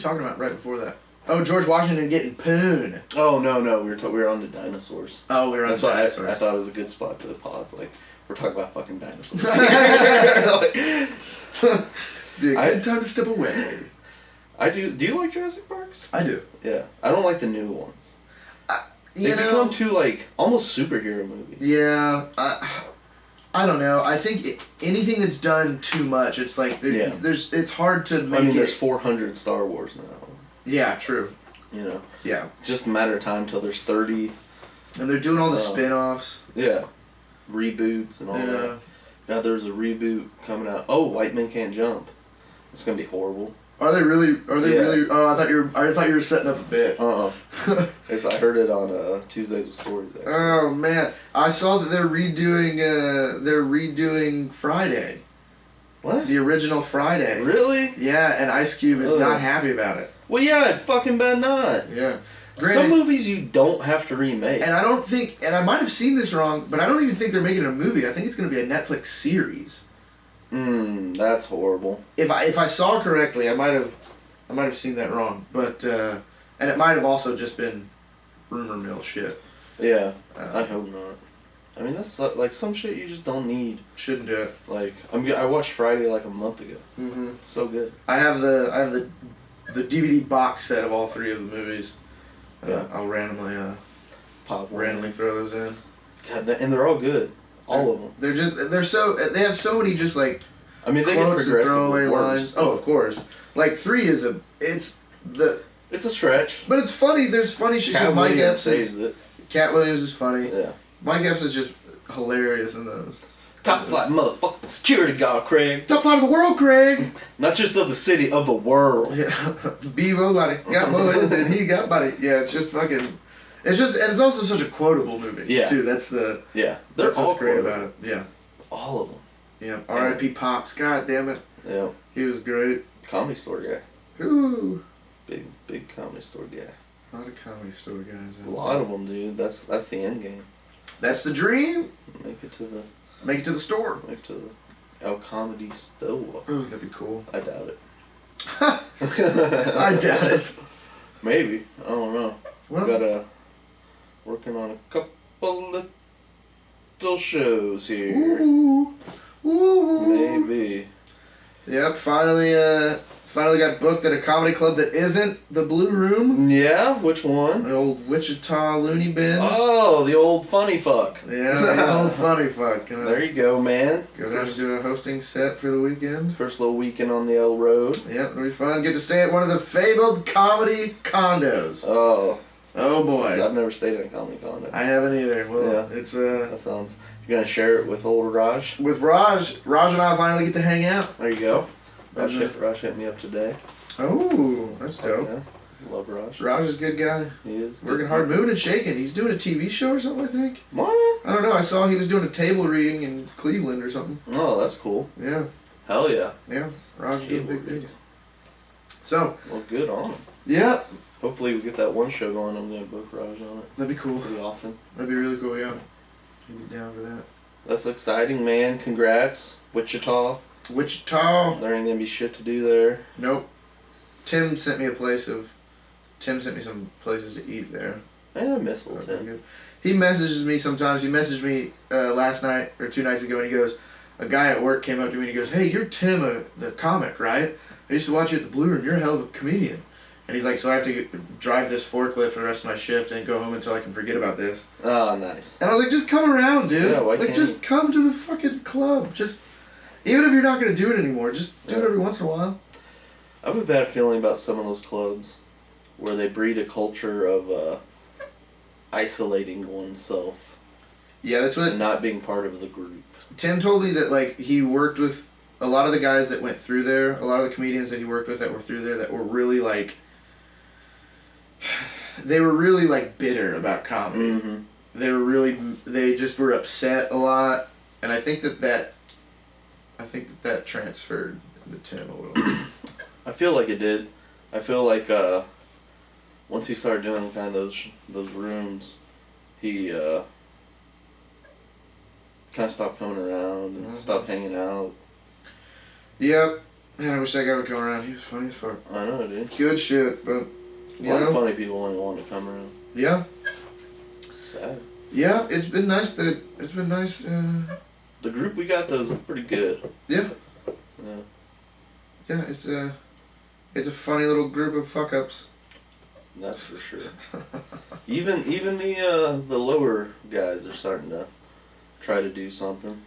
talking about right before that? Oh, George Washington getting poon. Oh no, we were on the dinosaurs. Oh, we were on That's the why dinosaurs. I thought it was a good spot to pause. Like we're talking about fucking dinosaurs. It's be a good time to step away. I do. Do you like Jurassic Parks? I do. Yeah, I don't like the new ones. They become too like almost superhero movies. Yeah, I don't know. I think anything that's done too much, it's like there's it's hard to make. I mean, there's 400 Star Wars now. Yeah, true. You know. Yeah. Just a matter of time till there's 30. And they're doing all the spin-offs. Yeah. Reboots and all that. God, there's a reboot coming out. Oh, White Men Can't Jump. It's gonna be horrible. Are they really? Are they really? Oh, I thought you were setting up a bit. I heard it on Tuesdays with Stories. Actually. Oh man, I saw that they're redoing Friday. What? The original Friday. Really? Yeah, and Ice Cube is not happy about it. Well, yeah, fucking bet not. Yeah. Granted, some movies you don't have to remake. And I don't think, and I might have seen this wrong, but I don't even think they're making a movie. I think it's going to be a Netflix series. That's horrible. If I saw correctly, I might have seen that wrong, but and it might have also just been rumor mill shit. Yeah, I hope not. I mean, that's like some shit you just don't need. Shouldn't do it. Like I watched Friday like a month ago. Mm-hmm. It's so good. I have the DVD box set of all three of the movies. Yeah. I'll randomly throw those in. God, and they're all good. All of them. They have so many just like. I mean, they get progressively worse. Lines. Oh, of course. Like 3 is it's a stretch. But it's funny. There's funny shit because Mike Epps Cat Williams is funny. Yeah. Mike Epps is just hilarious in those. Top flight motherfucking security guard, Craig. Top flight of the world, Craig. Not just of the city, of the world. Yeah. Bevo like got more than he got body. Yeah, it's just fucking. It's just, and it's also such a quotable movie. Yeah. Too. That's the. Yeah. That's what's great about it. Yeah. All of them. Yeah. R.I.P. Pops. God damn it. Yeah. He was great. Comedy Store guy. Ooh. Big Comedy Store guy. A lot of Comedy Store guys. A lot of them, dude. That's the end game. That's the dream. Make it to the store. Make it to the El Comedy Store. Ooh, that'd be cool. I doubt it. I doubt it. Maybe. I don't know. Well, working on a couple little shows here. Ooh. Maybe. Yep, finally got booked at a comedy club that isn't the Blue Room. Yeah, which one? The old Wichita Looney Bin. Oh, the old funny fuck. Yeah, the old funny fuck. There you go, man. Go down to do a hosting set for the weekend. First little weekend on the L Road. Yep, it'll be fun. Get to stay at one of the fabled comedy condos. Oh boy. I've never stayed in a comedy condo. I haven't either. Well, yeah. It's That sounds. You're gonna share it with old Raj. With Raj and I finally get to hang out. There you go. Raj hit me up today. Oh, that's dope. Yeah. Love Raj. Raj is a good guy. He is. Working hard, moving and shaking. He's doing a TV show or something, I think. What? I don't know. I saw he was doing a table reading in Cleveland or something. Oh, that's cool. Yeah. Hell yeah. Yeah. Raj is doing big things. So. Well, good on him. Yeah. Hopefully we get that one show going. I'm gonna book Raj on it. That'd be cool. Pretty often. That'd be really cool. Yeah. I'd be down for that. That's exciting, man. Congrats, Wichita. There ain't gonna be shit to do there. Nope. Tim sent me some places to eat there. Yeah, I miss old Tim. He messages me sometimes. He messaged me last night or 2 nights ago, and he goes, a guy at work came up to me and he goes, "Hey, you're Tim, the comic, right? I used to watch you at the Blue Room. You're a hell of a comedian." And he's like, "So I have to drive this forklift for the rest of my shift and go home until I can forget about this." Oh, nice. And I was like, "Just come around, dude. Yeah, why can't just come to the fucking club. Just, even if you're not gonna do it anymore, just do it every once in a while." I have a bad feeling about some of those clubs where they breed a culture of isolating oneself. Yeah, that's what. And not being part of the group. Tim told me that like he worked with a lot of the guys that went through there, a lot of the comedians that he worked with that were through there that were really like. They were really like bitter about comedy. Mm-hmm. They just were upset a lot, and I think that transferred to Tim a little bit. I feel like it did. I feel like once he started doing kind of those rooms, he kind of stopped coming around and stopped hanging out. Yep, Man, I wish that guy would come around. He was funny as fuck. I know, dude. Good shit, but A lot of funny people only want to come around. Yeah. Sad. Yeah, it's been nice. The group we got though is pretty good. Yeah. Yeah. Yeah, it's a funny little group of fuck ups. That's for sure. even the lower guys are starting to try to do something.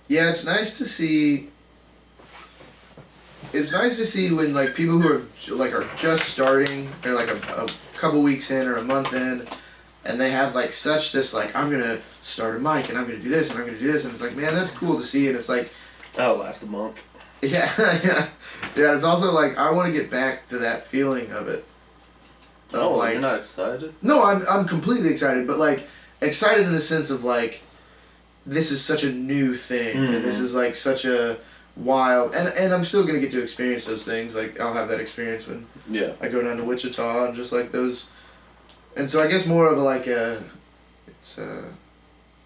Yeah, it's nice to see. It's nice to see when like people who are just starting, or like a couple weeks in or a month in, and they have like such this like, I'm gonna start a mic and I'm gonna do this and I'm gonna do this, and it's like, man, that's cool to see, and it's like, That'll last a month. yeah, yeah. It's also like, I want to get back to that feeling of it. Oh, like, you're not excited? No, I'm completely excited, but like excited in the sense of like, this is such a new thing, and this is like such a wild, and I'm still gonna get to experience those things. Like, I'll have that experience when I go down to Wichita and just like those, and so I guess more of like it's a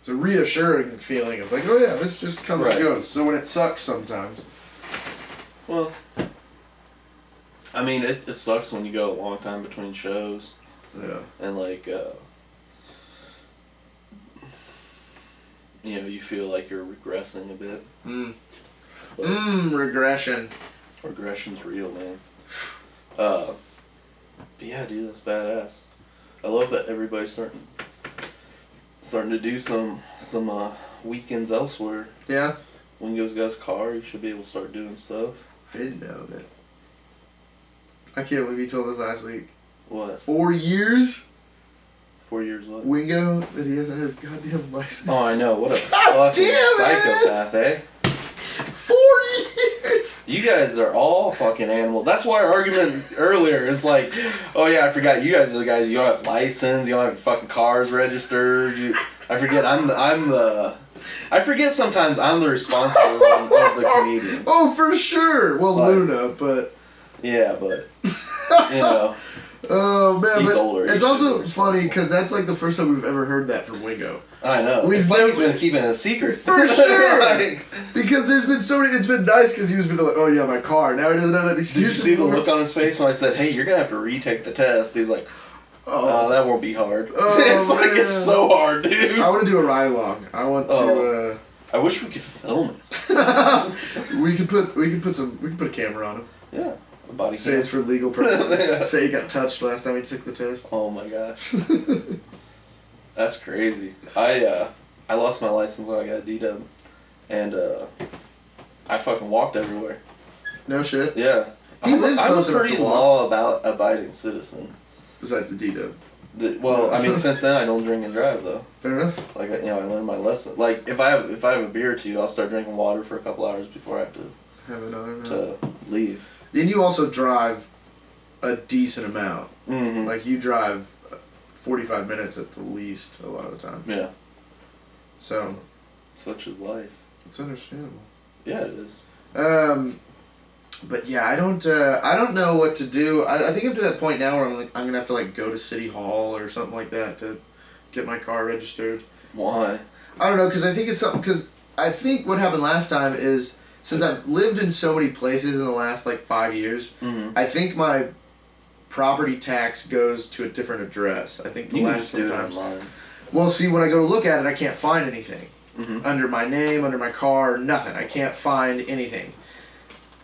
reassuring feeling of like, oh yeah, this just comes and goes. So when it sucks sometimes. Well, I mean, it sucks when you go a long time between shows. Yeah. And like, you feel like you're regressing a bit. Regression. Regression's real, man. But yeah, dude, that's badass. I love that everybody's starting to do some weekends elsewhere. Yeah. Wingo's got his car. You should be able to start doing stuff. I didn't know that. I can't believe you told us last week. What? 4 years? 4 years what? Wingo, that he hasn't had his goddamn license. Oh, I know. What a God fucking damn psychopath, eh? 4 years! You guys are all fucking animal. That's why our argument earlier is like, oh yeah, I forgot you guys are the guys, you don't have license, you don't have fucking cars registered. I forget I forget sometimes I'm the responsible one of the comedians. Oh, for sure. Well, But- Luna, but... Yeah, but, you know. Oh, man, He's but older. it's He should also be funny, because that's like the first time we've ever heard that from Wingo. I know. We've It's like he's never- been keeping it a secret. For sure! Like, Because there's been so many... It's been nice, because he was been like, oh yeah, my car. Now he doesn't have that did excuse you see the anymore. look on his face when I said, hey, you're going to have to retake the test? He's like, oh, that won't be hard. Oh, It's like, man. it's so hard, dude. I want to do a ride along. I want to... I wish we could film it. we could put a camera on him. Yeah. A body Say cam. it's for legal purposes. Yeah. Say he got touched last time he took the test. Oh my gosh. That's crazy. I lost my license when I got D-Dub. And I fucking walked everywhere. No shit. Yeah. He lives I'm close a enough pretty to walk. law-abiding citizen. Besides the D-Dub. Well, I mean, since then I don't drink and drive though. Fair enough. Like, I learned my lesson. Like, if I have a beer or two, I'll start drinking water for a couple hours before I have Have another. to leave. And you also drive a decent amount. Mm-hmm. Like, you drive 45 minutes at the least a lot of the time. Yeah. So, Such is life. it's understandable. Yeah, it is. But yeah, I don't know what to do. I think I'm to that point now where I'm gonna have to like go to City Hall or something like that to get my car registered. Why? I don't know, because I think it's something, because I think what happened last time is, since I've lived in so many places in the last like 5 years, I think my property tax goes to a different address. I think the You can last just do it times. online. Well, see, when I go to look at it, I can't find anything. Mm-hmm. Under my name, under my car, nothing. I can't find anything.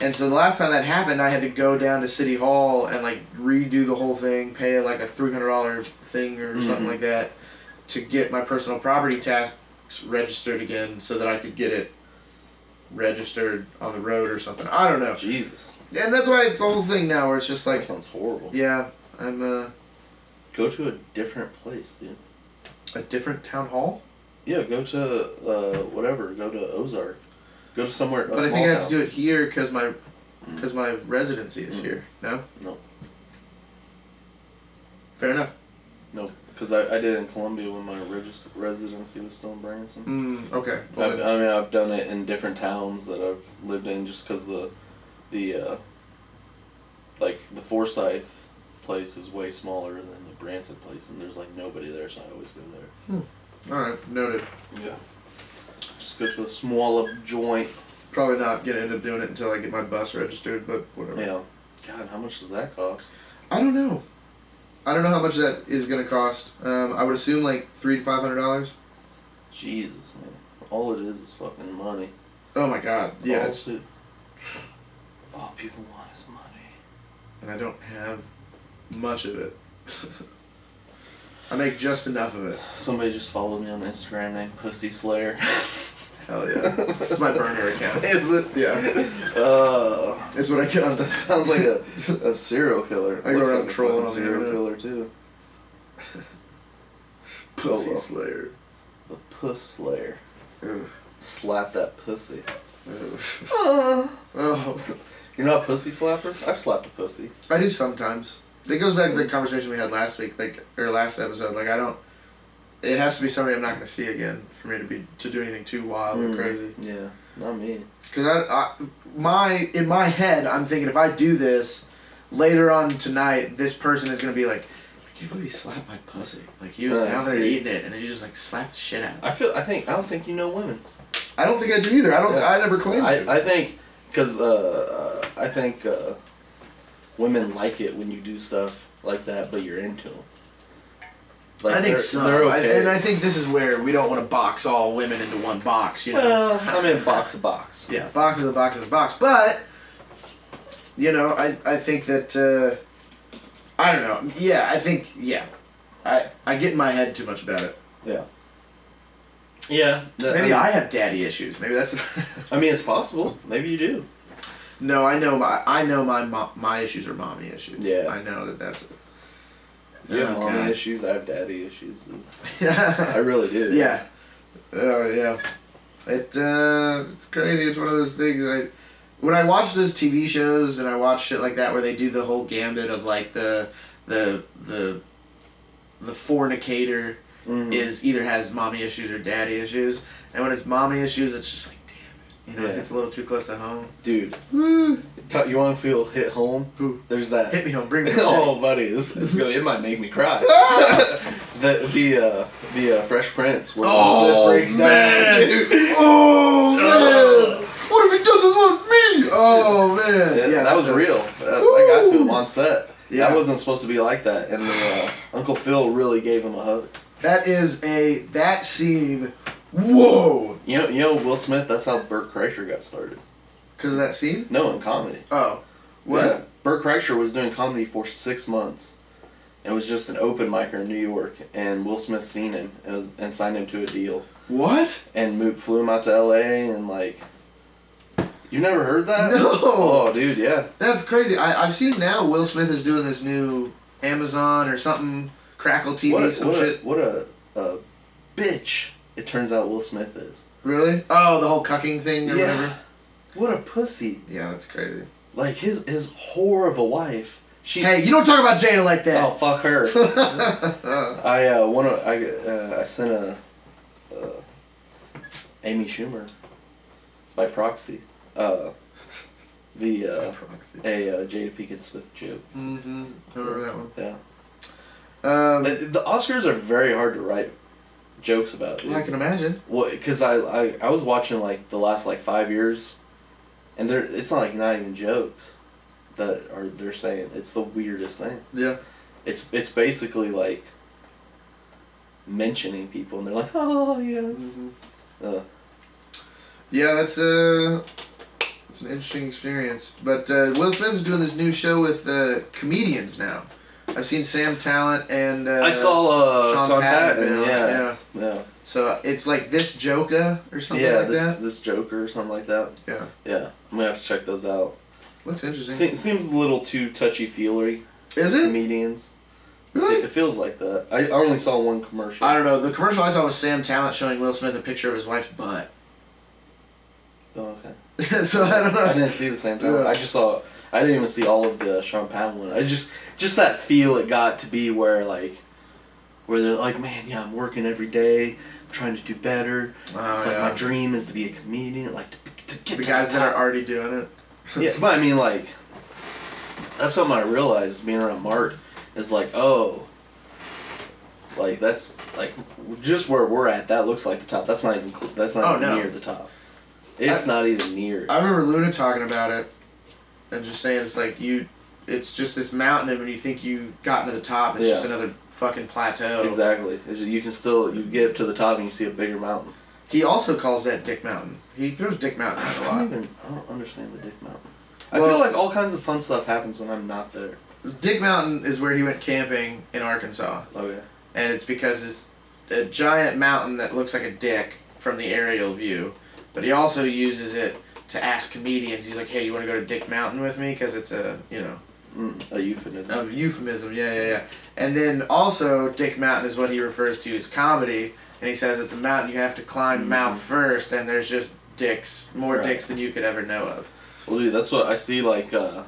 And so the last time that happened, I had to go down to City Hall and like redo the whole thing, pay like a $300 thing or something like that to get my personal property tax registered again so that I could get it registered on the road or something. I don't know. Jesus. And that's why it's the whole thing now where it's just like, That sounds horrible. yeah, I'm Go to a different place, dude. a different town hall. Yeah, go to whatever. Go to Ozark. Go to somewhere. But I think I have to do it here because my residency is here. No. No. Fair enough. No, because I did it in Columbia when my residency was still in Branson. Okay. Well, I've done it in different towns that I've lived in just because the Forsyth place is way smaller than the Branson place, and there's like nobody there, so I always go there. all right. Noted. Yeah. Just go to a smaller joint. Probably not gonna end up doing it until I get my bus registered, but whatever. Yeah. God, how much does that cost? I don't know. I don't know how much that is gonna cost. I would assume like $300 to $500. Jesus, man. All it is fucking money. Oh my god. Yeah. All people want is money. And I don't have much of it. I make just enough of it. Somebody just followed me on Instagram named Pussy Slayer. Hell yeah. It's my burner account. Is it? Yeah. It's what I get on That the sounds like a serial killer. I go Looks around like a trolling fucking on the serial internet. killer too. Pussy Oh, well. Slayer. The Puss Slayer. Ugh. Slap that pussy. Ugh. Oh. Oh. You're not a pussy slapper? I've slapped a pussy. I do sometimes. It goes back to the conversation we had last week, or last episode. Like I don't. It has to be somebody I'm not going to see again for me to do anything too wild or crazy. Yeah, not me. Because in my head, I'm thinking if I do this later on tonight, this person is going to be like, I can't believe he slapped my pussy. Like he was down there eating it, and then you just like slapped the shit out of it. I don't think you know women. I don't think I do either. I never claimed to. I think, because I think women like it when you do stuff like that, but you're into them. Like I think so. They're okay. And I think this is where we don't want to box all women into one box, you know? Well, I'm in box. Yeah, box is a box is a box. But, you know, I think that, I don't know. Yeah, I think, yeah. I get in my head too much about it. Yeah. Yeah. Maybe I have daddy issues. Maybe that's... I mean, it's possible. Maybe you do. No, I know my issues are mommy issues. Yeah. I know that's it. You have Oh, mommy God. issues. I have daddy issues. I Yeah. really do. Yeah. Oh, yeah. It's crazy. It's one of those things. When I watch those TV shows and I watch shit like that where they do the whole gambit of like the fornicator is either has mommy issues or daddy issues, and when it's mommy issues, it's just like, damn it, you know, Yeah. it's a little too close to home. Dude, Woo. you want to feel hit home? Who? There's that. Hit me home. Bring me home. Oh, buddy, it might make me cry. the Fresh Prince. Where Oh, Will Smith breaks man. down. Dude. Oh man! What if he doesn't want me? Oh man! Yeah, that that's was real. I got to him on set. Yeah. That wasn't supposed to be like that, and Uncle Phil really gave him a hug. That scene. Whoa! You know Will Smith. That's how Burt Kreischer got started. Because of that scene? No, in comedy. Oh, what? Yeah. Burt Kreischer was doing comedy for 6 months. It was just an open micer in New York, and Will Smith seen him and signed him to a deal. What? And flew him out to L.A. and like. You never heard that? No. Oh, dude, yeah. That's crazy. I've seen now Will Smith is doing this new Amazon or something, Crackle TV, shit. What a bitch it turns out Will Smith is. Really? Oh, the whole cucking thing or whatever? What a pussy. Yeah, that's crazy. Like his whore of a wife. Hey, you don't talk about Jada like that. Oh, fuck her. I sent Amy Schumer by proxy. Proxy. A Jada Pinkett Smith joke. Mm-hmm. I remember that one. Yeah. Well, The Oscars are very hard to write jokes about. Dude. I can imagine. Well, because I was watching like the last like 5 years, and it's not even jokes that they're saying. It's the weirdest thing. Yeah. It's basically like mentioning people, and they're like, oh yes. Mm-hmm. Yeah, that's it's an interesting experience. But Will Smith's doing this new show with comedians now. I've seen Sam Talent and I saw Sean Patton. been on, Yeah. So it's like This Joker or something Yeah, like that. this Joker or something like that. Yeah. Yeah, I'm gonna have to check those out. Looks interesting. Seems a little too touchy-feely. Is it? Comedians. Really? It feels like that. I only saw one commercial. I don't know. The commercial I saw was Sam Talent showing Will Smith a picture of his wife's butt. Oh, okay. So I don't know. I didn't see the same time. Yeah. I didn't even see all of the Sean Penn one. I just that feel it got to be where they're like, man, yeah, I'm working every day, I'm trying to do better. Oh, it's yeah. like my dream is to be a comedian, like to get The to guys the that top. are already doing it. Yeah, but I mean, like, that's something I realized being around Mark is like, oh, like that's like just where we're at. That looks like the top. That's not even Oh, no. near the top. It's not even near. I remember Luna talking about it, and just saying it's like it's just this mountain, and when you think you gotten to the top, it's just another fucking plateau. Exactly. You can still you get to the top and you see a bigger mountain. He also calls that Dick Mountain. He throws Dick Mountain out a lot. I don't understand the Dick Mountain. I feel like all kinds of fun stuff happens when I'm not there. Dick Mountain is where he went camping in Arkansas. Okay. And it's because it's a giant mountain that looks like a dick from the aerial view. But he also uses it to ask comedians. He's like, hey, you want to go to Dick Mountain with me? Because it's a, a euphemism. A euphemism, yeah. And then also, Dick Mountain is what he refers to as comedy. And he says it's a mountain you have to climb mouth first, and there's just dicks, more dicks than you could ever know of. Well, dude, that's what I see, like, I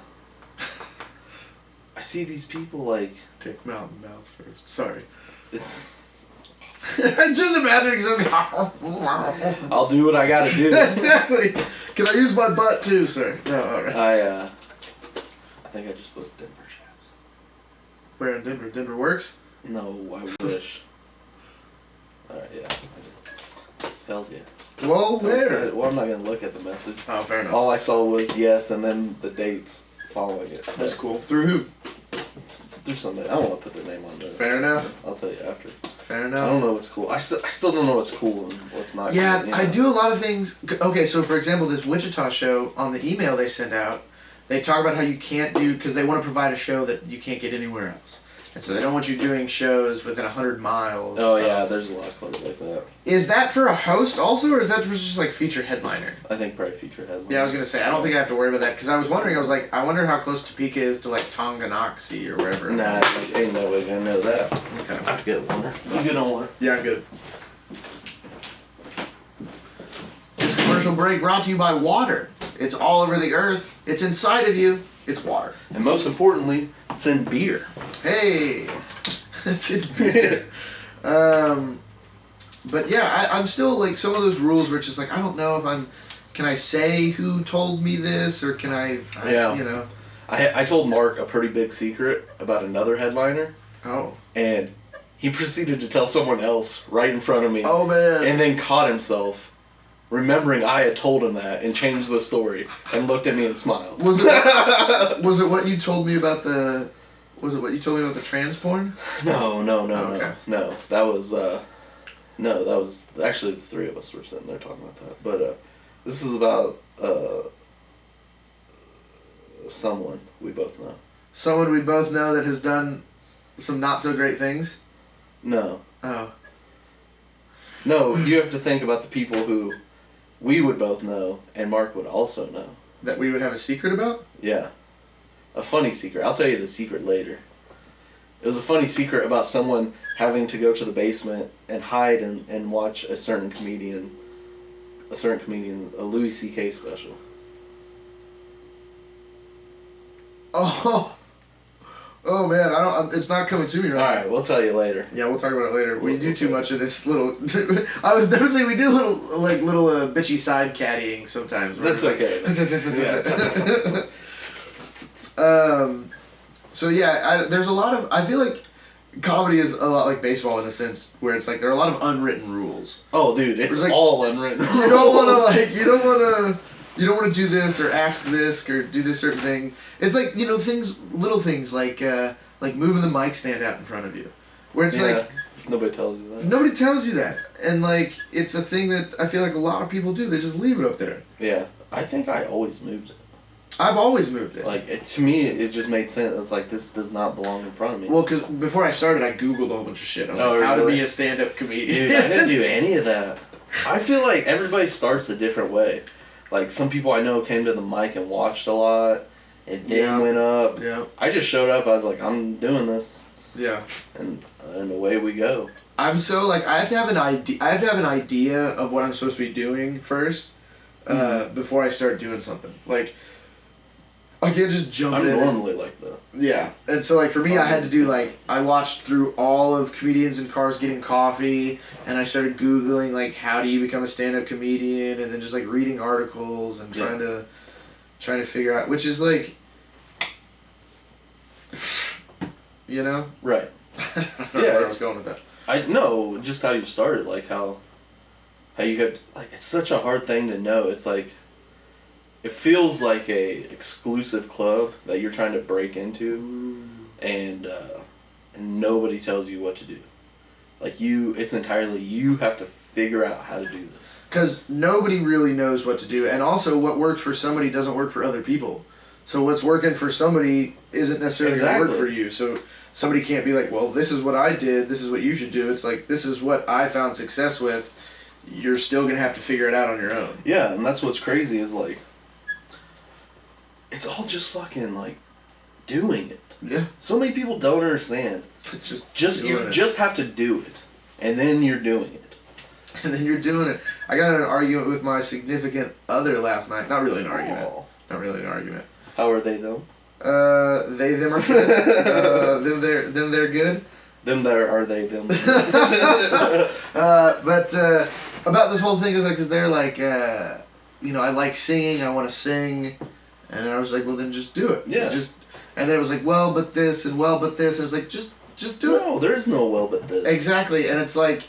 see these people, like... Dick Mountain mouth first. Sorry. It's... Just imagining something... I'll do what I gotta do. Exactly. Can I use my butt too, sir? No, alright. I think I just booked Denver shows. Where in Denver? Denver works? No, I wish. Alright, yeah. Hells yeah. Whoa, where? Well, I'm not gonna look at the message. Oh, fair enough. All I saw was yes, and then the dates following it. So. That's cool. Through who? There's somebody. I don't want to put their name on there. Fair enough. I'll tell you after. Fair enough. I don't know what's cool. I still don't know what's cool and what's not. Yeah, cool, I do a lot of things. Okay, so for example, this Wichita show, on the email they send out, they talk about how you can't do, because they want to provide a show that you can't get anywhere else. And so they don't want you doing shows within 100 miles. Oh, yeah, there's a lot of clubs like that. Is that for a host also, or is that for just like feature headliner? I think probably feature headliner. Yeah, I was going to say, I don't think I have to worry about that, because I was wondering, I was like, I wonder how close Topeka is to like Tonganoxie or wherever. Nah, ain't no way gonna know that. Okay. I forget Warner. You good on Warner? Yeah, I'm good. This commercial break brought to you by water. It's all over the earth. It's inside of you. It's water. And most importantly, it's in beer. Hey, it's in beer. But yeah, I'm still like some of those rules where it's just like I don't know if can I say who told me this or can I Yeah. I told Mark a pretty big secret about another headliner. Oh. And he proceeded to tell someone else right in front of me. Oh man. And then caught himself remembering I had told him that and changed the story and looked at me and smiled. Was it what you told me about the trans porn? No. Okay. No. That was actually the three of us were sitting there talking about that. But this is about someone we both know. Someone we both know that has done some not so great things? No. Oh. No, you have to think about the people who we would both know and Mark would also know. That we would have a secret about? Yeah. A funny secret. I'll tell you the secret later. It was a funny secret about someone having to go to the basement and hide and watch a certain comedian, a Louis C.K. special. Oh man, it's not coming to me right now. Alright, we'll tell you later. Yeah, we'll talk about it later. We do too much of this little... I was noticing we do little bitchy side caddying sometimes. That's okay. So yeah, there's a lot of... I feel like comedy is a lot like baseball in a sense where it's like there are a lot of unwritten rules. Oh dude, it's like, all unwritten rules. You don't want to do this or ask this or do this certain thing. It's like, little things like moving the mic stand out in front of you. Where it's like... Nobody tells you that. Nobody tells you that. And like, it's a thing that I feel like a lot of people do. They just leave it up there. Yeah. I think I always moved it. I've always moved it. Like, to me, it just made sense. It's like, this does not belong in front of me. Well, because before I started, I Googled a whole bunch of shit. I was like, how to be a stand-up comedian. Dude, I didn't do any of that. I feel like everybody starts a different way. Like, some people I know came to the mic and watched a lot, and then went up. Yeah. I just showed up, I was like, I'm doing this. Yeah. And away we go. I'm so, like, I have to have an idea of what I'm supposed to be doing first, before I start doing something. Like, I can't just jump in. I'm normally like that. Yeah. And so, like, for me, I had to do, like, I watched through all of Comedians in Cars Getting Coffee, and I started Googling, like, how do you become a stand-up comedian, and then just, like, reading articles and trying to figure out, which is, like, Right. I don't know where I was going with that. I know just how you started, like how how you have like it's such a hard thing to know. It's like it feels like a exclusive club that you're trying to break into, and nobody tells you what to do. Like it's entirely you have to figure out how to do this. Because nobody really knows what to do, and also what works for somebody doesn't work for other people. So what's working for somebody isn't necessarily going to work for you. So somebody can't be like, well, this is what I did, this is what you should do. It's like, this is what I found success with. You're still going to have to figure it out on your own. Yeah, and that's what's crazy is like, it's all just fucking like doing it. Yeah. So many people don't understand. Just you just have to do it, and then you're doing it. And then you're doing it. I got in an argument with my significant other last night. Not really an argument. Oh. Not really an argument. How are they though? They, them are good. Them, they're good. Them there are they them. But about this whole thing is like, cause they're like, you know, I like singing. I want to sing, and I was like, well, then just do it. Yeah. And then it was like, well, but this, and well, but this. And it's like, just do it. No, there's no well, but this. Exactly, and it's like,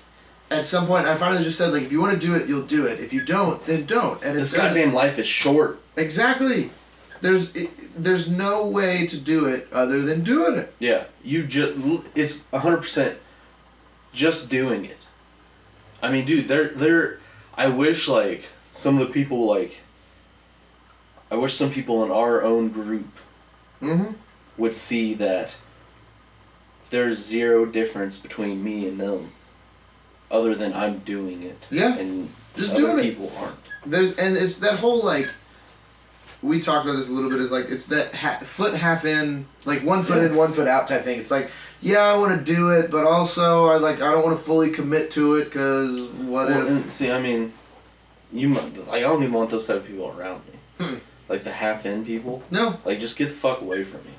at some point, I finally just said, like, if you want to do it, you'll do it. If you don't, then don't. And this goddamn life is short. Exactly. There's no way to do it other than doing it. Yeah, it's 100% just doing it. I mean, dude, I wish like some of the people I wish some people in our own group would see that there's zero difference between me and them, other than I'm doing it. Yeah, and just other doing it. people aren't. And it's that whole like. We talked about this a little bit. Is like it's that foot half in, like 1 foot in, 1 foot out type thing. It's like, yeah, I want to do it, but also I don't want to fully commit to it because what if? And see, I mean, I don't even want those type of people around me. Like the half in people. No. Like just get the fuck away from me.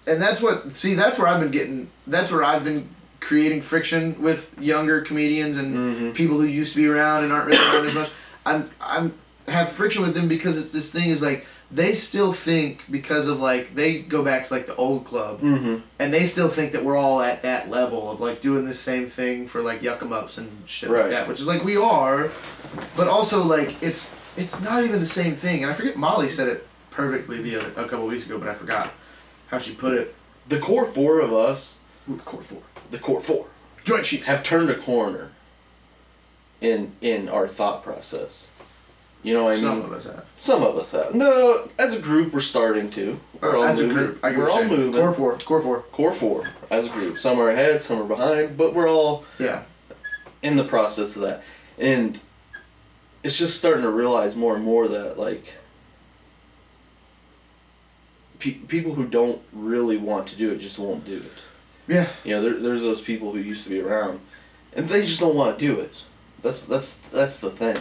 And that's where I've been getting. That's where I've been creating friction with younger comedians and people who used to be around and aren't really around as much. I'm have friction with them because it's this thing is like. They still think because of like they go back to like the old club and they still think that we're all at that level of like doing the same thing for like yuck 'em ups and shit like that, which is like we are, but also like it's not even the same thing. And I forget, Molly said it perfectly a couple weeks ago, but I forgot how she put it. The core four of us, The core four joint chiefs, have turned a corner in our thought process. You know what I mean? Some of us have. Some of us have. No, as a group, we're starting to. We're all as moving. a group, we're all moving. Core four. As a group. Some are ahead, some are behind, but we're all in the process of that. And it's just starting to realize more and more that, like, people who don't really want to do it just won't do it. Yeah. You know, there's those people who used to be around, and they just don't want to do it. That's the thing.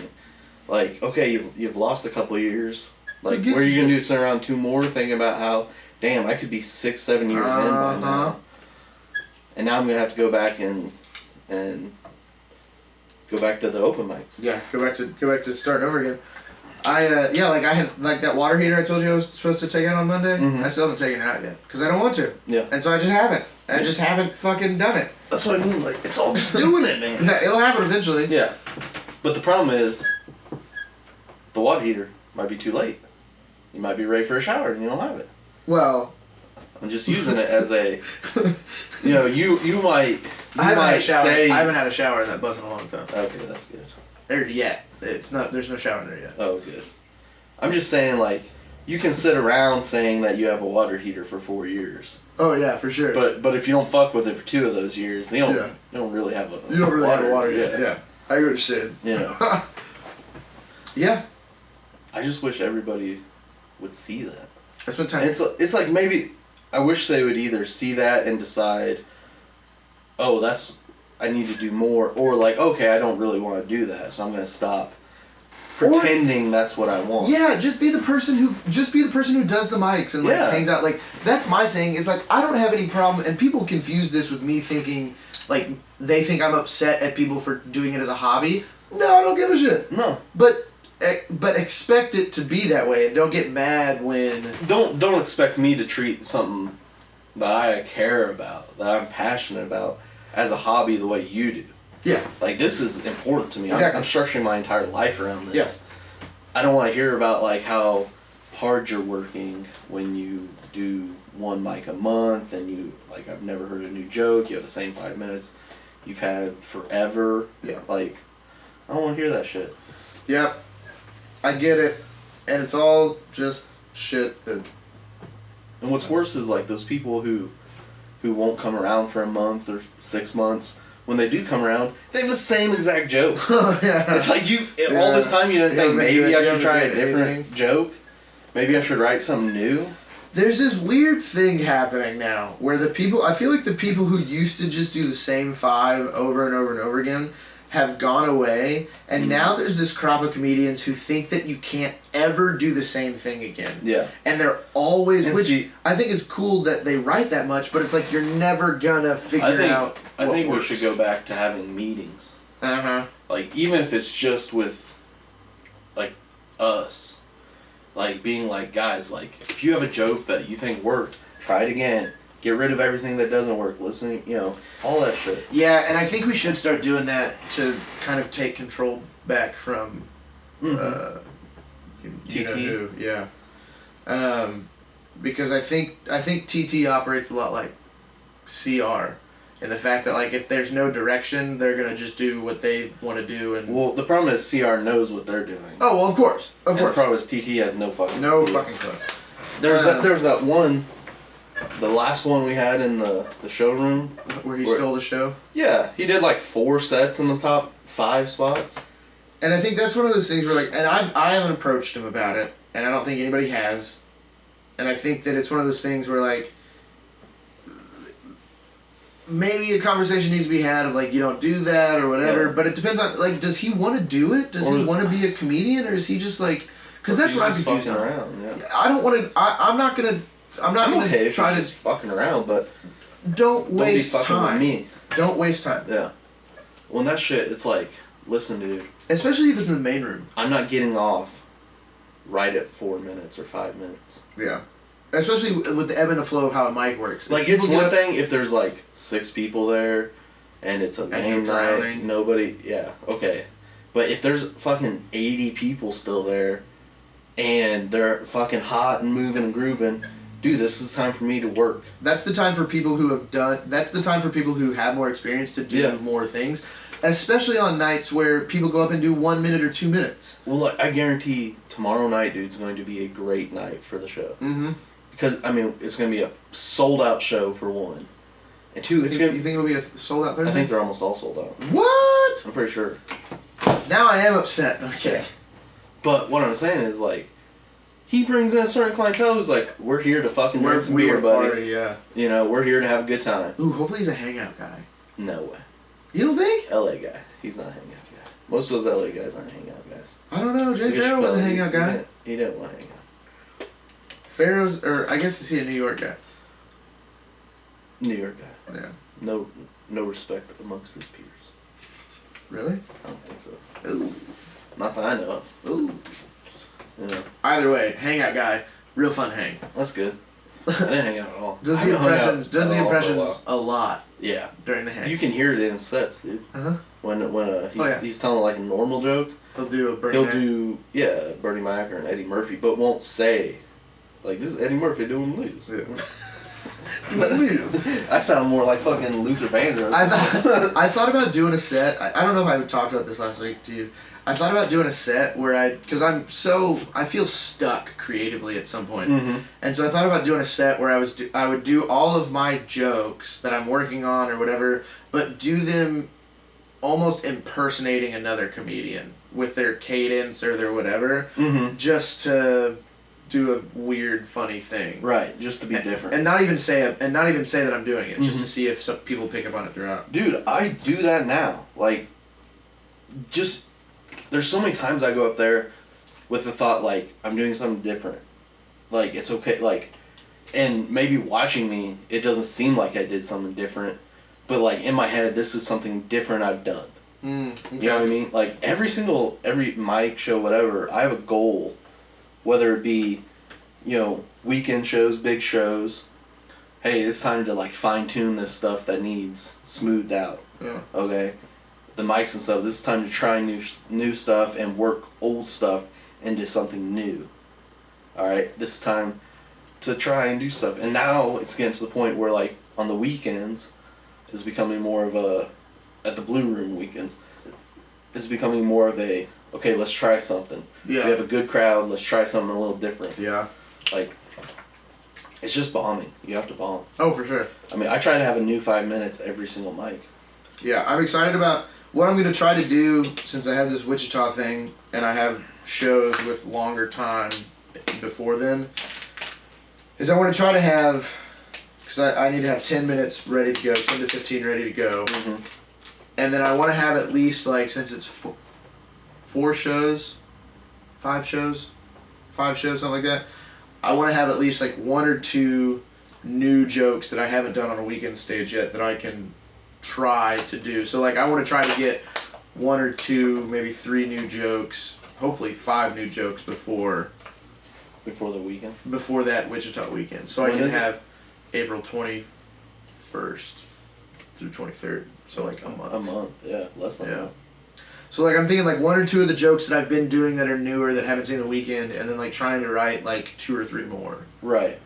Like, okay, you've lost a couple of years. Like, what are you going to do? Sit around 2 more thinking about how, damn, I could be 6-7 years in by now. And now I'm going to have to go back and go back to the open mic. Yeah, go back to starting over again. I have like that water heater I told you I was supposed to take out on Monday. I still haven't taken it out yet because I don't want to. Yeah. And so I just haven't. I just haven't fucking done it. That's what I mean. Like, it's all just doing it, man. Yeah, it'll happen eventually. Yeah. But the problem is, the water heater might be too late. You might be ready for a shower and you don't have it. Well, I'm just using it as a, you know, you might. I haven't had a shower. I haven't had a shower in that bus in a long time. Okay, that's good. There yet. It's not. There's no shower in there yet. Oh, good. I'm just saying, like, you can sit around saying that you have a water heater for 4 years. Oh yeah, for sure. But if you don't fuck with it for 2 of those years, you don't really have a. You don't really have a water heater. Yeah. I get what you're saying. You know. Yeah. I just wish everybody would see that. I spent time. It's like maybe I wish they would either see that and decide, oh, I need to do more, or like, okay, I don't really want to do that, so I'm gonna stop pretending that's what I want. Yeah, just be the person who does the mics and like hangs out. Like that's my thing. Is like I don't have any problem, and people confuse this with me thinking like they think I'm upset at people for doing it as a hobby. No, I don't give a shit. No, but expect it to be that way, and don't get mad when. Don't expect me to treat something that I care about, that I'm passionate about, as a hobby the way you do. Yeah. Like, this is important to me. Exactly. I'm structuring my entire life around this. Yeah. I don't want to hear about, like, how hard you're working when you do one mic a month and you, like, I've never heard a new joke. You have the same 5 minutes you've had forever. Yeah. Like, I don't want to hear that shit. Yeah. I get it. And it's all just shit that... And what's worse is, like, those people who won't come around for a month or 6 months, when they do come around, they have the same exact joke. Yeah. It's like all this time you didn't think maybe I should try a different anything. joke? Maybe I should write something new? There's this weird thing happening now where I feel like the people who used to just do the same 5 over and over and over again have gone away, and now there's this crop of comedians who think that you can't ever do the same thing again. Yeah. And they're always, And which see, I think is cool that they write that much, but it's like you're never gonna figure out I what think works. we should go back to having meetings. Uh-huh. Like, even if it's just with, like, us. Like, being like, guys, like, if you have a joke that you think worked, try it again. Get rid of everything that doesn't work. Listen, all that shit. Yeah, and I think we should start doing that to kind of take control back from you know TT. who. Yeah. Because I think TT operates a lot like CR, in the fact that, like, if there's no direction, they're gonna just do what they want to do. And Well, the problem is CR knows what they're doing. oh well, of course. And the problem is TT has no fucking No clue. fucking clue. There's that one, the last one we had in the showroom. Where he stole the show. Yeah, he did like 4 sets in the top 5 spots. And I think that's one of those things where, like, and I haven't approached him about it, and I don't think anybody has. And I think that it's one of those things where, like, maybe a conversation needs to be had of, like, you don't do that or whatever, Yeah. but it depends on, like, does he want to do it? Does he want to be a comedian, or is he just, like, because that's what I'm He's confused fucking on. around, yeah. I don't want to, I'm not going to okay if try he's to, just fucking around, but don't waste don't be fucking time. with me. Don't waste time. Yeah. Well, that shit, it's like, listen, dude, Especially if it's in the main room. I'm not getting off right at 4 minutes or 5 minutes. Yeah. Especially with the ebb and the flow of how a mic works. Like, If it's people one get up- thing if there's like 6 people there and it's a you're game night, drowning. nobody, yeah, okay. But if there's fucking 80 people still there and they're fucking hot and moving and grooving, dude, this is time for me to work. That's the time for people who have done. That's the time for people who have more experience to do Yeah. more things, especially on nights where people go up and do 1 minute or 2 minutes. Well, like, I guarantee tomorrow night, dude, is going to be a great night for the show. Mm-hmm. Because, I mean, it's going to be a sold-out show, for one. And 2, it's You going to think it'll be a sold out Thursday? I think they're almost all sold out. What? I'm pretty sure. Now I am upset. Okay. But what I'm saying is, like, he brings in a certain clientele who's like, we're here to fucking drink some beer, buddy. Party, yeah. You know, we're here to have a good time. Ooh, hopefully he's a hangout guy. No way. You don't think? LA guy. He's not a hangout guy. Most of those LA guys aren't hangout guys. I don't know. Jay Look at Farrow was a Chappelle. hangout guy. He didn't want to hang out. Farrow's, or I guess is he a New York guy? New York guy. Yeah. No respect amongst his peers. Really? I don't think so. Ooh. Not that I know of. Ooh. You know, Either way, hangout guy, real fun hang. that's good. I didn't hang out at all. Does I the haven't hung out impressions? Does at the all for a impressions while. a lot Yeah. during the hang? You can hear it in his sets, dude. Uh-huh. When he's, Oh, yeah. he's telling like a normal joke, He'll do a Bernie he'll Mac. do Bernie Mac or an Eddie Murphy, but won't say like this is Eddie Murphy doing blues. Yeah. I sound more like fucking Luther Vandross. I thought about doing a set. I don't know if I talked about this last week to you. I thought about doing a set where because I feel stuck creatively at some point. Mm-hmm. And so I thought about doing a set where I would do all of my jokes that I'm working on or whatever, but do them almost impersonating another comedian with their cadence or their whatever, Mm-hmm. just to do a weird, funny thing. Right, just to be different. And not even say that I'm doing it, just Mhm. to see if some people pick up on it throughout. Dude, I do that now. Like, just there's so many times I go up there with the thought like I'm doing something different. Like it's okay. Like, and maybe watching me, it doesn't seem like I did something different, but like in my head, this is something different I've done. Okay. You know what I mean? Like every mic show, whatever, I have a goal, whether it be, weekend shows, big shows. Hey, it's time to like fine tune this stuff that needs smoothed out. Yeah. Okay, the mics and stuff. This is time to try new stuff and work old stuff into something new. All right, this is time to try and do stuff. And now it's getting to the point where like on the weekends, it's becoming more of a, at the Blue Room weekends, it's becoming more of a, okay, let's try something. Yeah. We have a good crowd. Let's try something a little different. Yeah. Like, it's just bombing. You have to bomb. Oh, for sure. I mean, I try to have a new 5 minutes every single mic. Yeah, I'm excited about what I'm going to try to do since I have this Wichita thing and I have shows with longer time before then. Is I want to try to have, because I need to have 10 minutes ready to go, 10 to 15 ready to go. Mm-hmm. And then I want to have at least, like, since it's 4 shows, 5 shows, something like that. I want to have at least like 1 or 2 new jokes that I haven't done on a weekend stage yet that I can try to do. So like I want to try to get 1 or 2, maybe 3 new jokes, hopefully 5 new jokes before Before the weekend? Before that Wichita weekend. So When I can is it? have April 21st through 23rd. So like a month. A month, yeah. Less than a Yeah. month. So like I'm thinking like 1 or 2 of the jokes that I've been doing that are newer that haven't seen the weekend, and then like trying to write like 2 or 3 more, Right.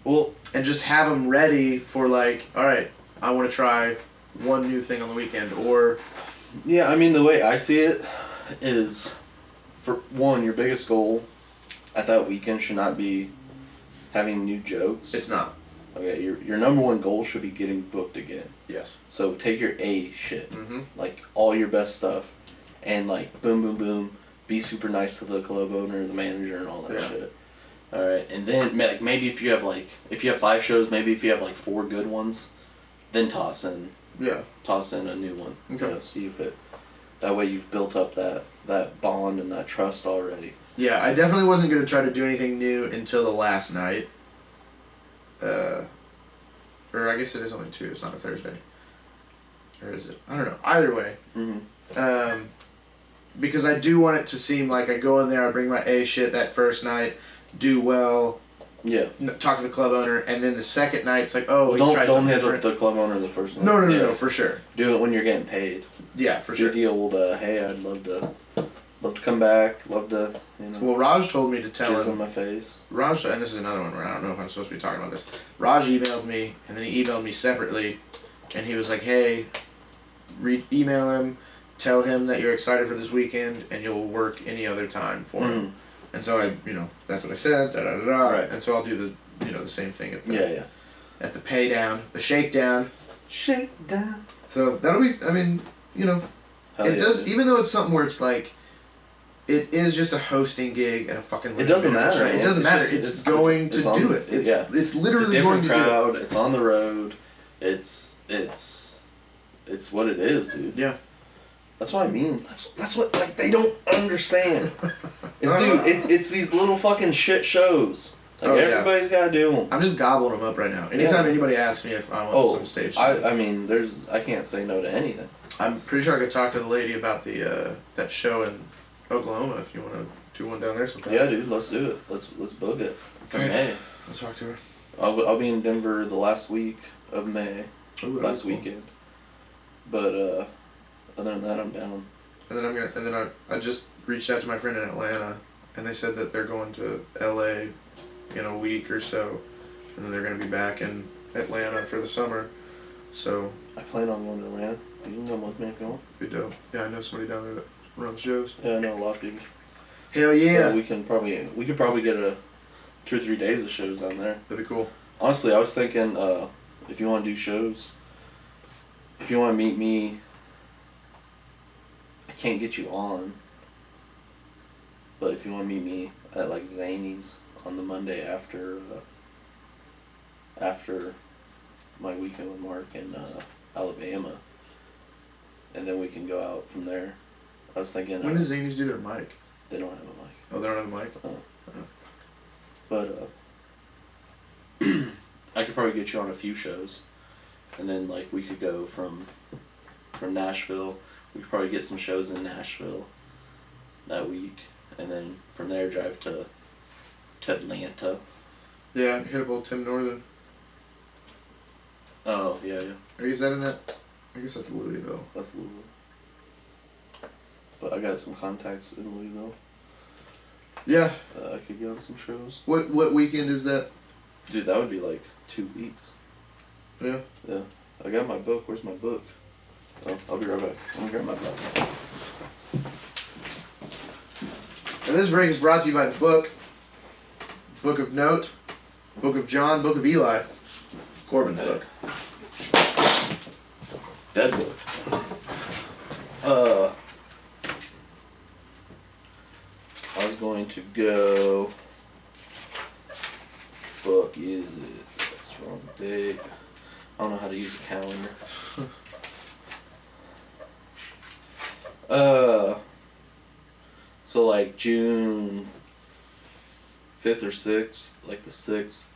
Well, and just have them ready for like, all right, I want to try 1 new thing on the weekend, or yeah, I mean, the way I see it is, for one, your biggest goal at that weekend should not be having new jokes. it's not. Okay, your number one goal should be getting booked again. Yes. So take your A shit, Mm-hmm. like all your best stuff, and like boom, boom, boom, be super nice to the club owner, the manager, and all that Yeah. shit. All right, and then like maybe if you have 5 shows, maybe if you have like 4 good ones, then toss in Yeah. a new one. Okay. You know, see if it. That way you've built up that bond and that trust already. Yeah, I definitely wasn't gonna try to do anything new until the last night. Or I guess it is only 2. It's not a Thursday. Or is it? I don't know. Either way. Mm-hmm. Because I do want it to seem like I go in there, I bring my A shit that first night, do well, Yeah. talk to the club owner, and then the second night it's like, oh, we Don't tried something hit different. the club owner the first night. No, Yeah. for sure. Do it when you're getting paid. Yeah, for Do sure. the old hey, I'd love to come back, love to Well, Raj told me to tell jizz him. on my face. Raj, and this is another one where I don't know if I'm supposed to be talking about this. Raj emailed me, and then he emailed me separately, and he was like, hey, email him, tell him that you're excited for this weekend, and you'll work any other time for him. Mm. And so I, that's what I said, da-da-da-da, Right. and so I'll do the same thing at the, Yeah. at the pay down, the shakedown. Shakedown. So that'll be, Hell it yeah, does, dude. even though it's something where it's like, it is just a hosting gig and a fucking. It doesn't matter. Right? It man. doesn't matter. just- It's going to on- do it. It's yeah. it's literally It's a going different to do it. crowd. It's on the road. It's what it is, dude. Yeah. That's what I mean. That's what like they don't understand. It's these little fucking shit shows. Like Oh, yeah. everybody's gotta do them. I'm just gobbling them up right now. Anytime anybody asks me if I'm on some stage, I mean, I can't say no to anything. I'm pretty sure I could talk to the lady about the that show in Oklahoma if you want to do one down there sometime. Yeah, dude, let's do it. Let's book it for Okay. May. I'll talk to her. I'll be in Denver the last week of May, Ooh, that'd last be cool. weekend. But other than that, I'm down. And then I just reached out to my friend in Atlanta, and they said that they're going to LA in a week or so, and then they're gonna be back in Atlanta for the summer. So I plan on going to Atlanta. You can come with me if you want. be dope. Yeah, I know somebody down there that runs shows. Yeah, I know a lot of people. Hell yeah, So we could probably get 2 or 3 days of shows down there. that'd be cool. Honestly, I was thinking if you want to do shows, if you want to meet me, I can't get you on. But if you want to meet me at like Zany's on the Monday after my weekend with Mark in Alabama, and then we can go out from there. I was thinking. When does Zanies do their mic? They don't have a mic. Oh, they don't have a mic. But I could probably get you on a few shows, and then like we could go from Nashville. We could probably get some shows in Nashville that week, and then from there drive to Atlanta. Yeah, hit up old Tim Northern. Oh yeah. Or is that in that? I guess that's Louisville. That's Louisville. But I got some contacts in Louisville. Yeah. I could get on some shows. What weekend is that? Dude, that would be like 2 weeks. Yeah. Yeah. I got my book. Where's my book? Oh, I'll be right back. I'm gonna grab my book. And this break is brought to you by the book. Book of Note. Book of John. Book of Eli. Corbin's book. Dead book. I was going to go. Book is it? That's wrong date. I don't know how to use a calendar. So like June 5th or 6th, like the 6th.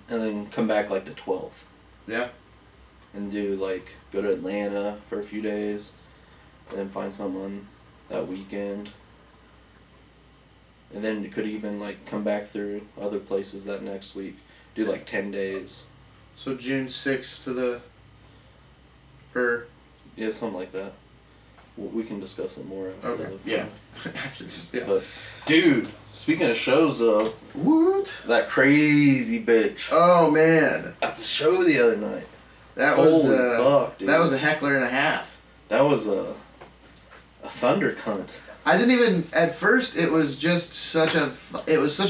And then come back like the 12th. Yeah. And do like, go to Atlanta for a few days. And then find someone that weekend. And then you could even like come back through other places that next week. Do like 10 days. So June 6th to the... Yeah, something like that. We can discuss it more after Okay. the Yeah. After this. Yeah. But, dude, speaking of shows though, What? that crazy bitch Oh man. at the show the other night. That was Holy fuck, dude. That was a heckler and a half. That was a thunder cunt. I didn't even at first. It was just such a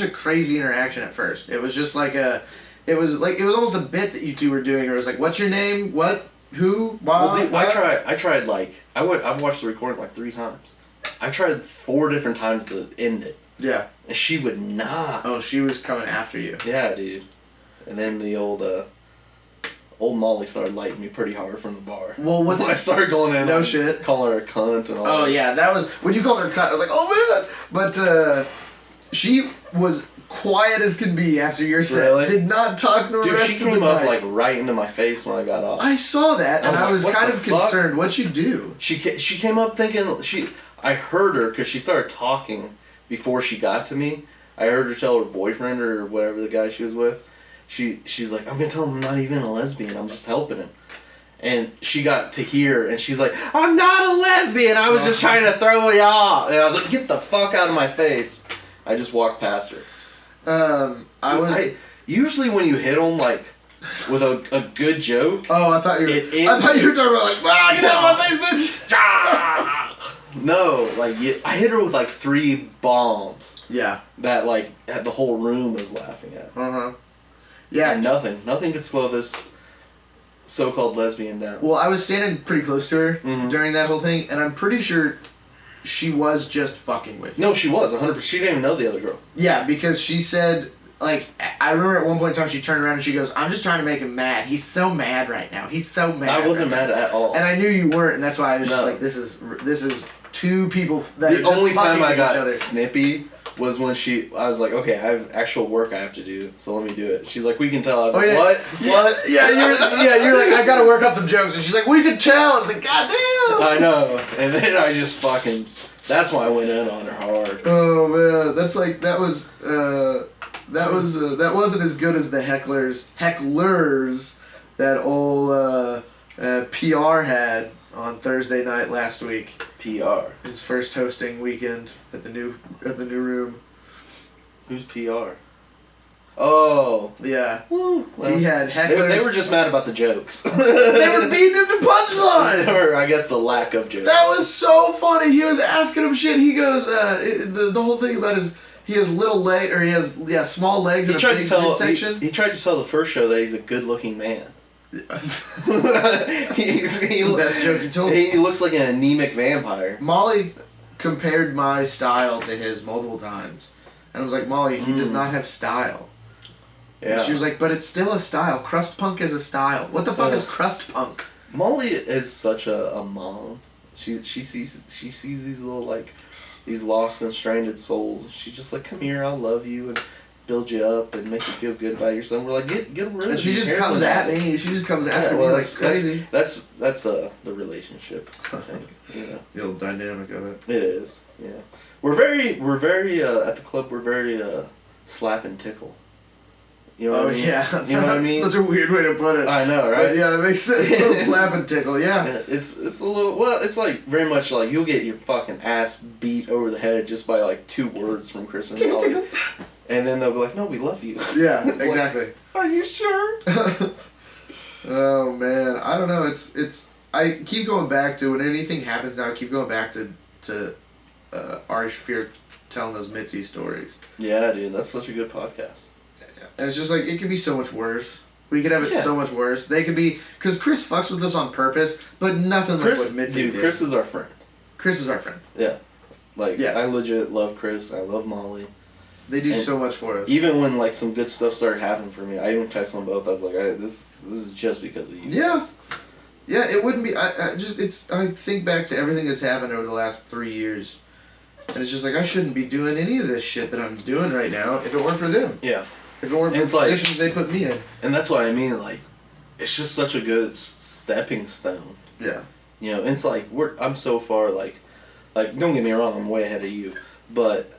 crazy interaction at first. It was just like it was almost a bit that you two were doing. Where it was like, "What's your name? What? Who? Why?" Well, dude, I tried like I've watched the recording like 3 times. I tried 4 different times to end it, Yeah. and she would not. Oh, she was coming after you. Yeah, dude. And then the old Molly started lighting me pretty hard from the bar. Well, what's I started going in. No like, shit. Calling her a cunt and all. Oh that. yeah, that was when you called her cut. I was like, oh man. But she was quiet as can be after your set. Really? Did not talk the Dude, rest she of the came up night. like right into my face when I got off. I saw that, and I was like, what kind the of fuck? concerned. What'd you do? She came up thinking I heard her because she started talking before she got to me. I heard her tell her boyfriend or whatever the guy she was with. She's like, I'm gonna tell him I'm not even a lesbian. I'm just helping him. And she got to hear, and she's like, I'm not a lesbian. I was just trying to throw you off. And I was like, get the fuck out of my face. I just walked past her. Usually when you hit them like with a good joke. Oh, I thought you were. I thought you were talking about like, get out of my face, bitch. No, like I hit her with like 3 bombs Yeah. that like had the whole room was laughing at. Yeah. And nothing could slow this so-called lesbian down. Well, I was standing pretty close to her Mhm. during that whole thing, and I'm pretty sure she was just fucking with you. No, she was 100%. She didn't even know the other girl. Yeah, because she said, like, I remember at one point in time she turned around and she goes, I'm just trying to make him mad. He's so mad right now. He's so mad. I wasn't right mad at all. now." And I knew you weren't, and that's why I was just No. like, this is 2 people that are The just only time fucking I with each got other. snippy was when I was like, okay, I have actual work I have to do, so let me do it. She's like, we can tell. I was like, yeah. what? Slut? You're like, I gotta work on some jokes, and she's like, we can tell. I was like, God damn. I know. And then I just fucking, that's why I went in on her hard. Oh man, that's like that wasn't as good as the hecklers that old PR had on Thursday night last week. PR. His first hosting weekend at the new room. Who's PR? Oh. Yeah, Woo. Well, he had hecklers. they were just mad about the jokes. They were beating him to punchlines. Or I guess the lack of jokes. That was so funny. He was asking him shit. He goes, the whole thing about he has little leg, or he has small legs He and tried a to big tell midsection. he tried to tell the first show that he's a good-looking man. he Best joke you told. He looks like an anemic vampire. Molly compared my style to his multiple times, and I was like, Molly, he does not have style. Yeah. And she was like, but it's still a style. Crust punk is a style. What the fuck is crust punk? Molly is such a mom. She sees these little like these lost and stranded souls. She's just like, come here, I'll love you and build you up and make you feel good about yourself. We're like, get rid of And she these just comes heroin at addicts. me. She just comes after well, me like crazy. That's the relationship. I think The old dynamic of it. It is. Yeah. We're very at the club. We're very slap and tickle. You know what I mean? Yeah. You know what I mean? Such a weird way to put it. I know, right? But yeah, that makes sense. A little slap and tickle, yeah. It's a little, well, it's like very much like you'll get your fucking ass beat over the head just by like 2 words from Chris and Molly. And then they'll be like, no, we love you. Yeah, It's exactly. Like, are you sure? Oh man, I don't know. It's I keep going back to when anything happens now. I keep going back to Ari Shaffir telling those Mitzi stories. Yeah, dude, that's such a good podcast. And it's just like it could be so much worse. We could have it so much worse. They could be because Chris fucks with us on purpose, but nothing like what Mitzi did. Chris is our friend. Chris is our friend. Yeah, like Yeah. I legit love Chris. I love Molly. They do so much for us. Even when like some good stuff started happening for me, I even texted them both. I was like, this is just because of you. Yeah. Yeah, it wouldn't be. I think back to everything that's happened over the last 3 years, and it's just like I shouldn't be doing any of this shit that I'm doing right now if it weren't for them. Yeah. If it weren't for the positions they put me in. And that's what I mean. Like, it's just such a good stepping stone. Yeah. You know, it's like I'm so far like don't get me wrong, I'm way ahead of you, but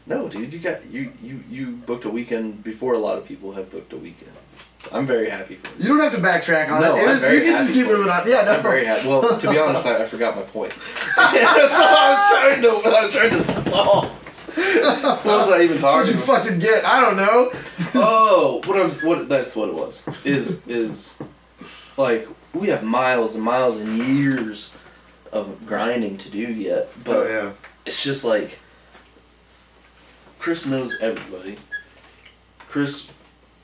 no, dude, you booked a weekend before a lot of people have booked a weekend. I'm very happy for you. You don't have to backtrack on it. You can just keep moving on. Yeah, no. I'm very happy. Well, to be honest, I forgot my point. So I was trying to stall. What was I even talking What'd you fucking get? I don't know. Oh, that's what it was. Is like we have miles and miles and years of grinding to do yet, but it's just like Chris knows everybody. Chris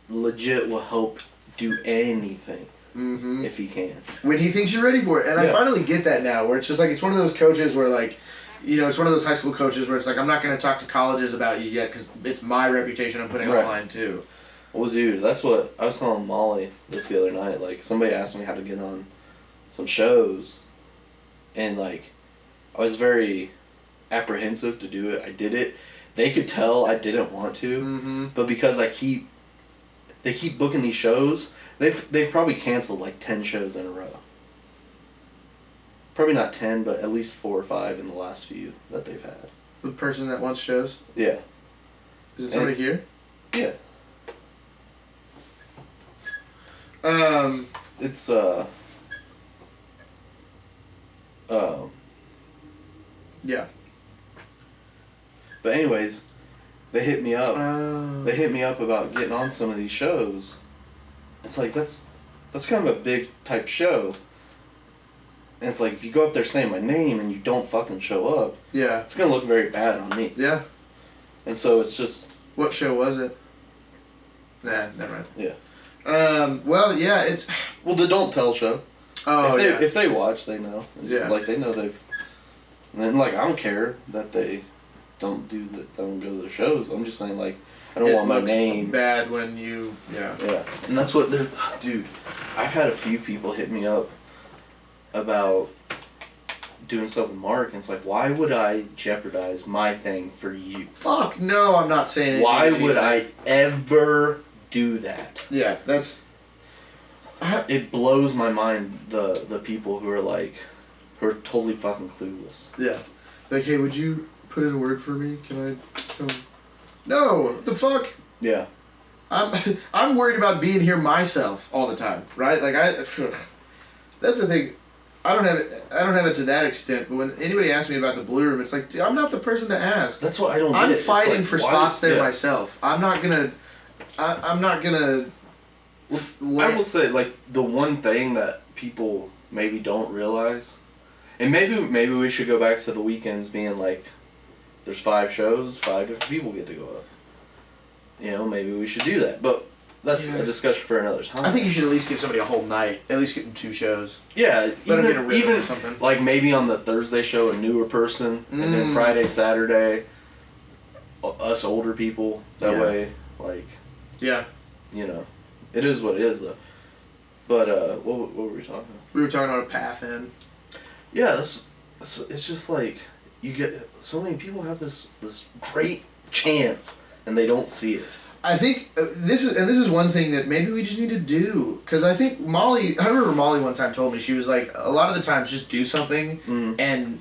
legit will help do anything if he can. When he thinks you're ready for it. And I finally get that now, where it's just like, it's one of those coaches where like, you know, it's one of those high school coaches where it's like, I'm not going to talk to colleges about you yet because it's my reputation I'm putting online too. Well, dude, that's what I was telling Molly this the other night. Like, somebody asked me how to get on some shows, and like, I was very apprehensive to do it. I did it. They could tell I didn't want to, but because they keep booking these shows, they've probably canceled like 10 shows in a row. Probably not 10, but at least 4 or 5 in the last few that they've had. The person that wants shows? Yeah. Is it somebody here? Yeah. It's yeah. But anyways, they hit me up. They hit me up about getting on some of these shows. It's like that's kind of a big type show. And it's like if you go up there saying my name and you don't fucking show up, it's gonna look very bad on me. Yeah. And so it's just. What show was it? Nah, never mind. Yeah. Well, yeah, it's. Well, the Don't Tell show. Oh, if they watch, they know. Yeah. Like they know they've. And then like I don't care that they don't go to the shows. I'm just saying like I don't want my name bad when you Yeah. And that's what they're. Dude, I've had a few people hit me up about doing stuff with Mark, and it's like, why would I jeopardize my thing for you? Fuck no, I'm not saying it. Why would I ever do that? Yeah, that's. It blows my mind the people who are totally fucking clueless. Yeah, like, hey, would you put in a word for me? Can I come? No, what the fuck? Yeah. I'm worried about being here myself all the time, right? Like that's the thing. I don't have it to that extent. But when anybody asks me about the Blue Room, it's like, dude, I'm not the person to ask. That's what I don't. I'm fighting for spots there myself. I'm not gonna. I will say, like, the one thing that people maybe don't realize, and maybe we should go back to the weekends being like, there's 5 shows, 5 different people get to go up. You know, maybe we should do that, but that's a discussion for another time. I think you should at least give somebody a whole night. At least give them 2 shows. Yeah, even or something. Like maybe on the Thursday show a newer person, and then Friday, Saturday, us older people. That way, like. Yeah. You know, it is what it is though. But what were we talking about? We were talking about a path in. Yeah, it's just like you get so many people have this great chance and they don't see it. I think this is one thing that maybe we just need to do, because I think I remember Molly one time told me, she was like, a lot of the times just do something and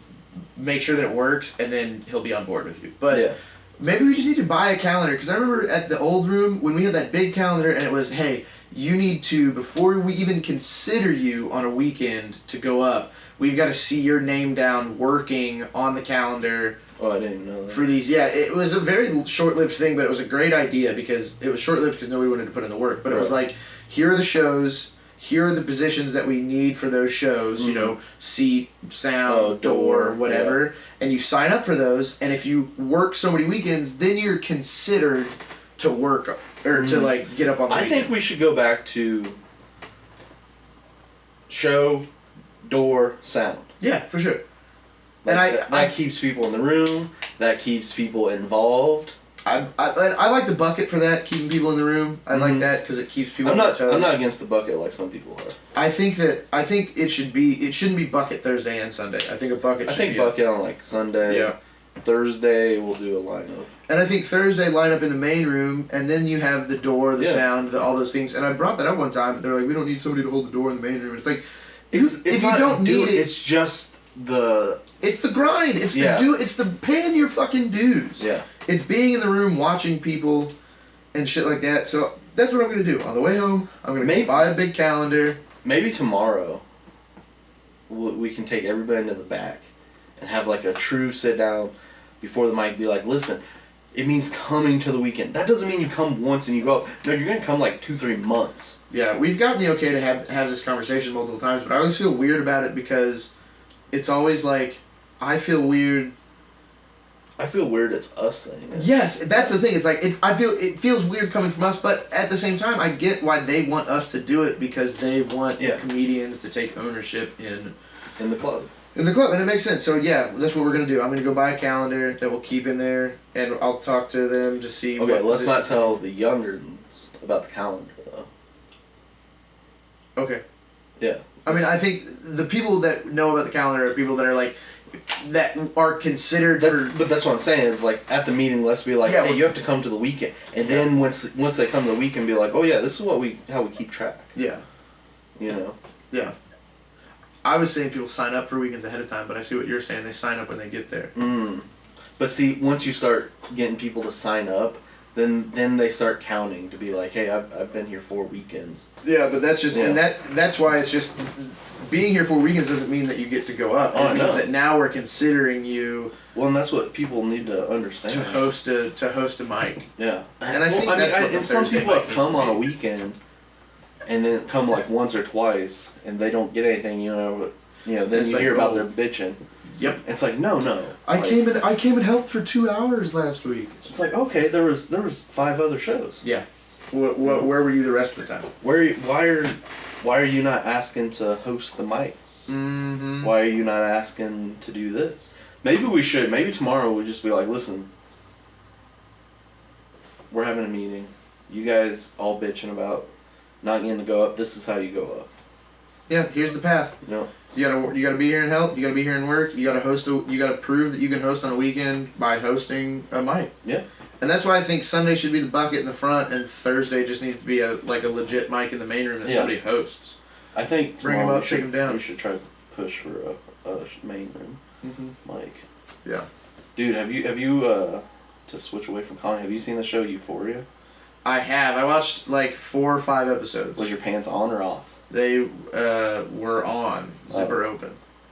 make sure that it works, and then he'll be on board with you. But maybe we just need to buy a calendar, because I remember at the old room when we had that big calendar and it was, hey, you need to, before we even consider you on a weekend to go up, we've got to see your name down working on the calendar. Oh, I didn't know that. For these, yeah, it was a very short-lived thing, but it was a great idea because it was short-lived because nobody wanted to put in the work. But it was like, here are the shows, here are the positions that we need for those shows, you know, seat, sound, door, whatever, and you sign up for those, and if you work so many weekends, then you're considered to work, or to, like, get up on the weekend. I think we should go back to show, door, sound. Yeah, for sure. Like, And that keeps people in the room, that keeps people involved. I like the bucket for that, keeping people in the room. I like that because it keeps people on their toes. I'm not against the bucket like some people are. I think it shouldn't be bucket Thursday and Sunday. I think a bucket should be. I think bucket on like Sunday. Yeah. Thursday we'll do a lineup. And I think Thursday line up in the main room, and then you have the door, the sound, all those things. And I brought that up one time, but they're like, we don't need somebody to hold the door in the main room. And it's like, if you don't need it, it's just the. It's the grind. It's It's the paying your fucking dues. Yeah. It's being in the room watching people, and shit like that. So that's what I'm gonna do. On the way home, I'm gonna buy a big calendar. Maybe tomorrow. We can take everybody into the back, and have like a true sit down, before the mic. Be like, listen, it means coming to the weekend. That doesn't mean you come once and you go. No, you're gonna come like 2-3 months. Yeah, we've gotten the okay to have this conversation multiple times, but I always feel weird about it because it's always like, I feel weird. I feel weird it's us saying it. Yes, that's the thing. It's like, it feels weird coming from us, but at the same time, I get why they want us to do it because they want comedians to take ownership in the club. In the club, and it makes sense. So yeah, that's what we're gonna do. I'm gonna go buy a calendar that we'll keep in there, and I'll talk to them to see. Okay, let's not tell the younger ones about the calendar though. Okay. Yeah. I mean, I think the people that know about the calendar are people that are like, that are considered for. But that's what I'm saying is like at the meeting, let's be like, hey, you have to come to the weekend, and then once they come to the weekend, be like, oh yeah, this is how we keep track. Yeah. You know. Yeah. I was saying people sign up for weekends ahead of time, but I see what you're saying. They sign up when they get there. But see, once you start getting people to sign up, then they start counting to be like, hey, I've been here 4 weekends. Yeah, but that's just and that's why it's just being here 4 weekends doesn't mean that you get to go up. It means that now we're considering you. Well, and that's what people need to understand. To host a mic. Yeah, and I think that's what some people have come on a weekend. And then come like once or twice, and they don't get anything, you know. Then you hear about their bitching. Yep. It's like no. I came and helped for 2 hours last week. It's like okay, there was 5 other shows. Yeah. Where were you the rest of the time? Why are you not asking to host the mics? Mm-hmm. Why are you not asking to do this? Maybe we should. Maybe tomorrow we'll just be like, listen, we're having a meeting. You guys all bitching about not getting to go up. This is how you go up. Yeah, here's the path. No. You gotta be here and help. You gotta be here and work. You gotta prove that you can host on a weekend by hosting a mic. Yeah. And that's why I think Sunday should be the bucket in the front, and Thursday just needs to be a legit mic in the main room that somebody hosts. I think bring them up, take them down. We should try to push for a main room mic. Yeah. Dude, have you to switch away from comedy? Have you seen the show Euphoria? I have. I watched like 4 or 5 episodes. Was your pants on or off? They were on. Zipper open.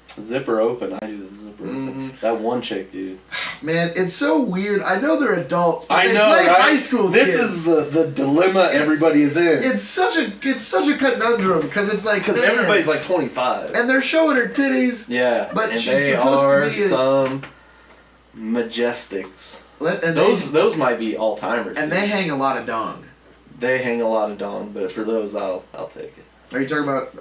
Zipper open. I do the zipper open. That one chick, dude. Man, it's so weird. I know they're adults, but they know, play right? high school This kids. is the dilemma everybody is in. It's such a conundrum because it's like everybody's like 25 and they're showing her titties. Yeah, but and she's they supposed are to be some majestics. And those might be all timers. And they hang a lot of dong. They hang a lot of dong, but for those, I'll take it. Are you talking about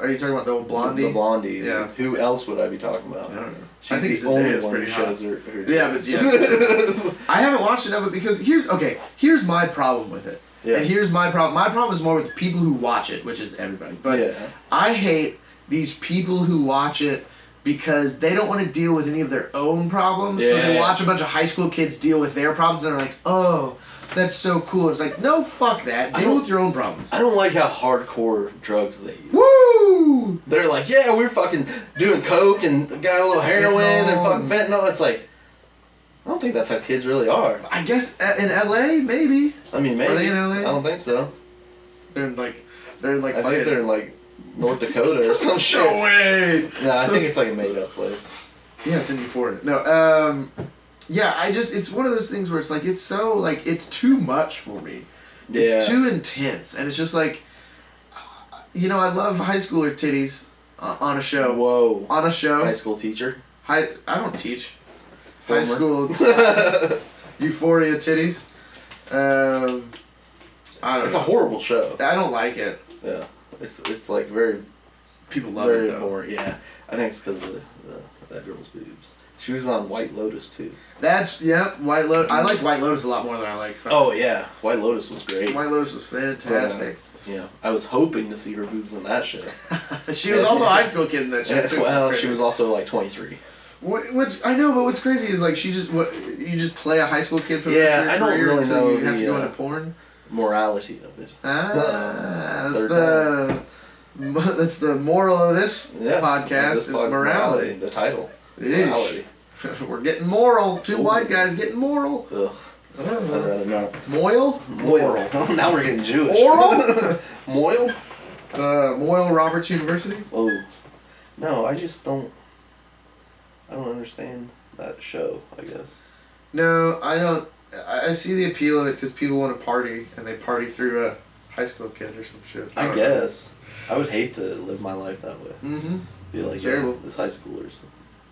the old blondie? The blondie. Yeah. Who else would I be talking about? I don't know. She's I think the only Zendaya's one who pretty shows hot. her. Yeah, but I haven't watched enough of it because here's my problem with it. Yeah. And here's my problem. My problem is more with the people who watch it, which is everybody. But yeah. I hate these people who watch it because they don't want to deal with any of their own problems. Yeah. So they watch a bunch of high school kids deal with their problems and they're like, oh, that's so cool. It's like, no, fuck that. Deal with your own problems. I don't like how hardcore drugs they use. Woo! They're like, yeah, we're fucking doing coke and got a little heroin and fucking fentanyl. It's like, I don't think that's how kids really are. I guess in LA, maybe. I mean, maybe. Are they in LA? I don't think so. They're in like I think they're in like North Dakota or some shit. No way. No, I think it's like a made up place. Yeah, it's in Euphoria. No, yeah, it's one of those things where it's like, it's so, like, it's too much for me. Yeah. It's too intense. And it's just like, you know, I love high schooler titties on a show. Whoa. On a show. High school teacher. I don't teach. Former. High school Euphoria titties. I don't It's know. a horrible show. I don't like it. Yeah. It's like very, People love very it, though. boring. Yeah. I think it's because of that girl's boobs. She was on White Lotus too. White Lotus. I like White Lotus a lot more than I like. Oh yeah, White Lotus was great. White Lotus was fantastic. Yeah, I was hoping to see her boobs in that show. She was also a high school kid in that show too. Well, she was also like 23. What's I know, but what's crazy is like you just play a high school kid for the Yeah, rest of your I don't career really until know you have to the, go into porn. Morality of it. That's the moral of this podcast This is morality. The title. Yeesh. Morality. We're getting moral. Two Ooh. white guys getting moral. Ugh. I'd rather not. Moyle? Moyle. Now we're getting Jewish. Oral? Moyle? Moyle Roberts University? Oh. No, I just don't. I don't understand that show, I guess. No, I don't. I see the appeal of it because people want to party and they party through a high school kid or some shit. I guess. I would hate to live my life that way. Mm-hmm. Be like, Terrible. yeah, this high schoolers.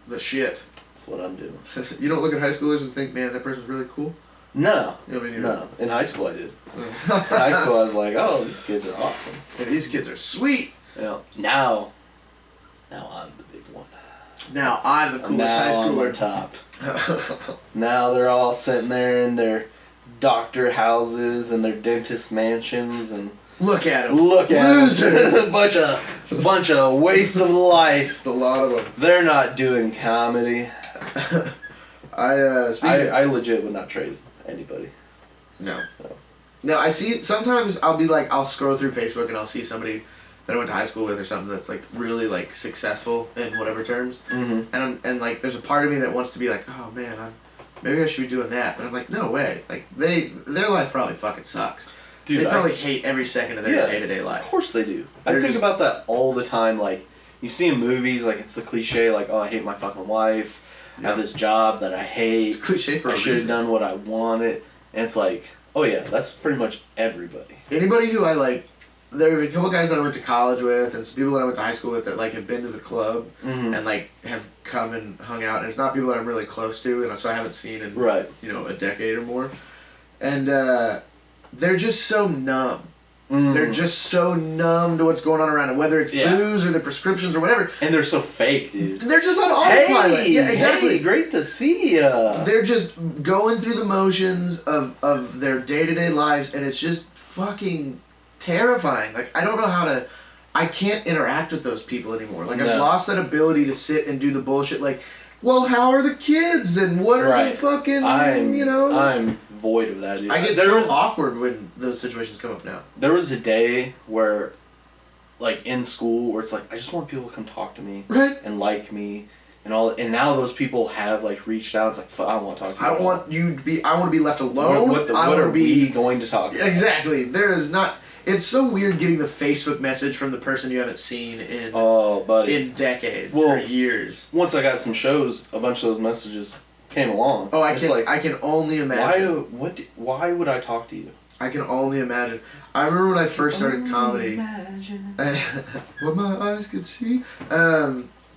The shit. That's what I'm doing. You don't look at high schoolers and think, man, that person's really cool? No. You know what I mean? No. In high school I did. In high school I was like, oh, these kids are awesome. And these kids are sweet. Yeah. Now I'm the big one. Now I'm the coolest high Now I'm on schooler. top. Now they're all sitting there in their doctor houses and their dentist mansions and Look at them. look at Losers. them. bunch of waste of life. A lot of them. They're not doing comedy. I I legit would not trade anybody. No. No, I see it. Sometimes I'll be like, I'll scroll through Facebook and I'll see somebody that I went to high school with or something that's like really like successful in whatever terms. Mm-hmm. And like there's a part of me that wants to be like, oh man, maybe I should be doing that. But I'm like, no way. Like their life probably fucking sucks. Dude, they probably hate every second of their day-to-day life. Of course they do. They're I think just- about that all the time. Like, you see in movies, like, it's the cliche, like, oh, I hate my fucking wife. I have this job that I hate. It's cliche for I a should have reason. done what I wanted. And it's like, oh, yeah, that's pretty much everybody. Anybody who I like, there are a couple guys that I went to college with and some people that I went to high school with that like have been to the club Mm-hmm. and like have come and hung out. And it's not people that I'm really close to and so I haven't seen in Right. a decade or more. And they're just so numb. Mm-hmm. They're just so numb to what's going on around them, whether it's Yeah. booze or the prescriptions or whatever. And they're so fake, dude. They're just on autopilot. Yeah, exactly. Hey, great to see ya. They're just going through the motions of their day-to-day lives, and it's just fucking terrifying. Like, I can't interact with those people anymore. Like, I've No. lost that ability to sit and do the bullshit, like, well, how are the kids, and what are Right. the fucking, I'm void of that, dude. I get so awkward when those situations come up now. There was a day where, like, in school, where it's like, I just want people to come talk to me. Right? And like me. And all, and now those people have, like, reached out. It's like, fuck, I don't want to talk to you. I don't want you to be, I want to be left alone. What I are want to we be, going to talk about? exactly. There is not, it's so weird getting the Facebook message from the person you haven't seen in Oh, buddy. in decades Well, or years. Once I got some shows, a bunch of those messages came along. Oh, It's like, I can only imagine. why would I talk to you? I can only imagine. I remember when I first started comedy. What my eyes could see.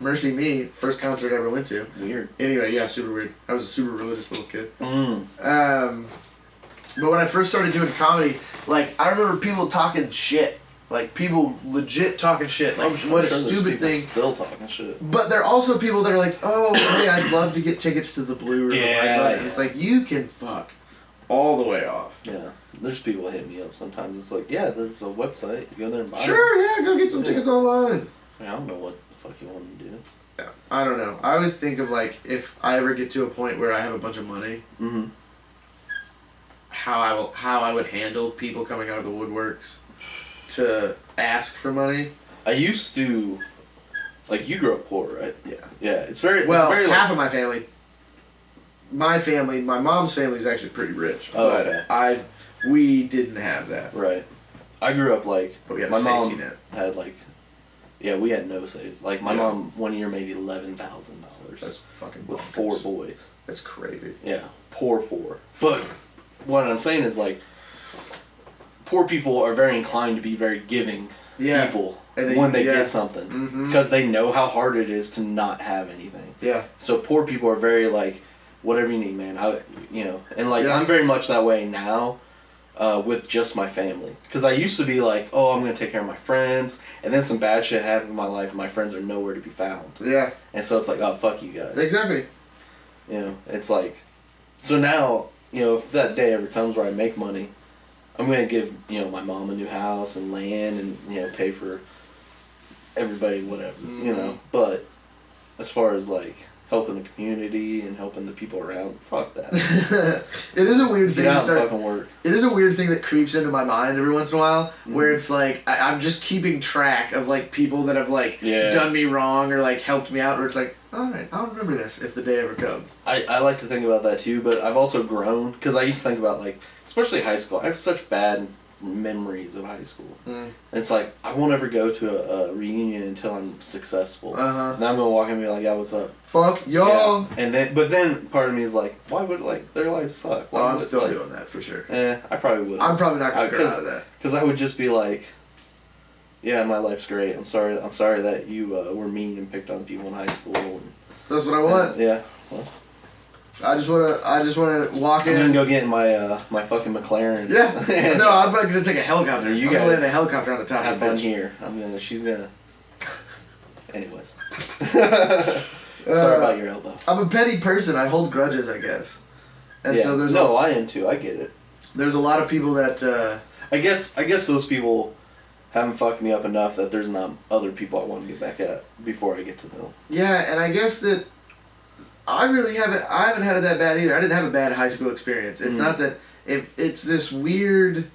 Mercy Me, first concert I ever went to. Weird. Anyway, yeah, super weird. I was a super religious little kid. Mm. But when I first started doing comedy, like, I remember people talking shit. Like, people legit talking shit. Like, what a there's stupid people thing. Still talking shit. But there are also people that are like, oh, hey, I'd love to get tickets to the Blue or the Yeah, White Light. yeah. It's like, you can fuck all the way off. Yeah. There's people that hit me up sometimes. It's like, yeah, there's a website. You go there and buy Sure, yeah, go get some tickets online. it. I mean, I don't know what the fuck you want to do. Yeah, I don't know. I always think of, like, if I ever get to a point where I have a bunch of money, Mm-hmm. how I would handle people coming out of the woodworks to ask for money. I used to, like, you grew up poor, right? Yeah. Yeah, it's very, Well, it's very half like, of my family. my family, my mom's family is actually pretty rich. Oh, but okay. We didn't have that. Right. I grew up like But we had my a safety mom net. had like, yeah, we had no say. Like my Yeah. mom one year made $11,000 That's fucking with bonkers. 4 boys. That's crazy. Yeah, poor. But what I'm saying is like, poor people are very inclined to be very giving people And when they get something Mm-hmm. because they know how hard it is to not have anything. Yeah. So poor people are very like, whatever you need, man. And like Yeah. I'm very much that way now. With just my family, because I used to be like, oh, I'm gonna take care of my friends, and then some bad shit happened in my life, and my friends are nowhere to be found. Yeah. And so it's like, oh, fuck you guys. Exactly. You know, it's like, so now, you know, if that day ever comes where I make money, I'm gonna give, you know, my mom a new house and land, and you know, pay for everybody, whatever, you know. But as far as like helping the community and helping the people around, fuck that. It is a weird thing Get to out and start. fucking work. It is a weird thing that creeps into my mind every once in a while, where Mhm. it's like I'm just keeping track of like people that have like Yeah. done me wrong or like helped me out, where it's like, all right, I'll remember this if the day ever comes. I like to think about that too, but I've also grown because I used to think about like, especially high school. I have such bad memories of high school. It's like I won't ever go to a reunion until I'm successful. Uh-huh. And I'm gonna walk in and be like, "Yeah, what's up?" Fuck y'all. Yeah. And then part of me is like, "Why would like their lives suck?" Why Well, I'm would, still like, doing that for sure. I probably would. I'm probably not gonna get Cause- out of that. Because I would just be like, "Yeah, my life's great. I'm sorry that you were mean and picked on people in high school." And, That's what I want. yeah. I just wanna walk I'm gonna in. go get my my fucking McLaren. Yeah. And No, I'm not gonna take a helicopter. You I'm gonna land a guys helicopter on the top have of the fun bitch. here. She's gonna. Anyways. Sorry about your elbow. I'm a petty person. I hold grudges, I guess. And Yeah. so there's I am too. I get it. there's a lot of people that. I guess those people haven't fucked me up enough that there's not other people I want to get back at before I get to them. Yeah, and I guess that I haven't had it that bad either. I didn't have a bad high school experience. It's not that if it's this weird,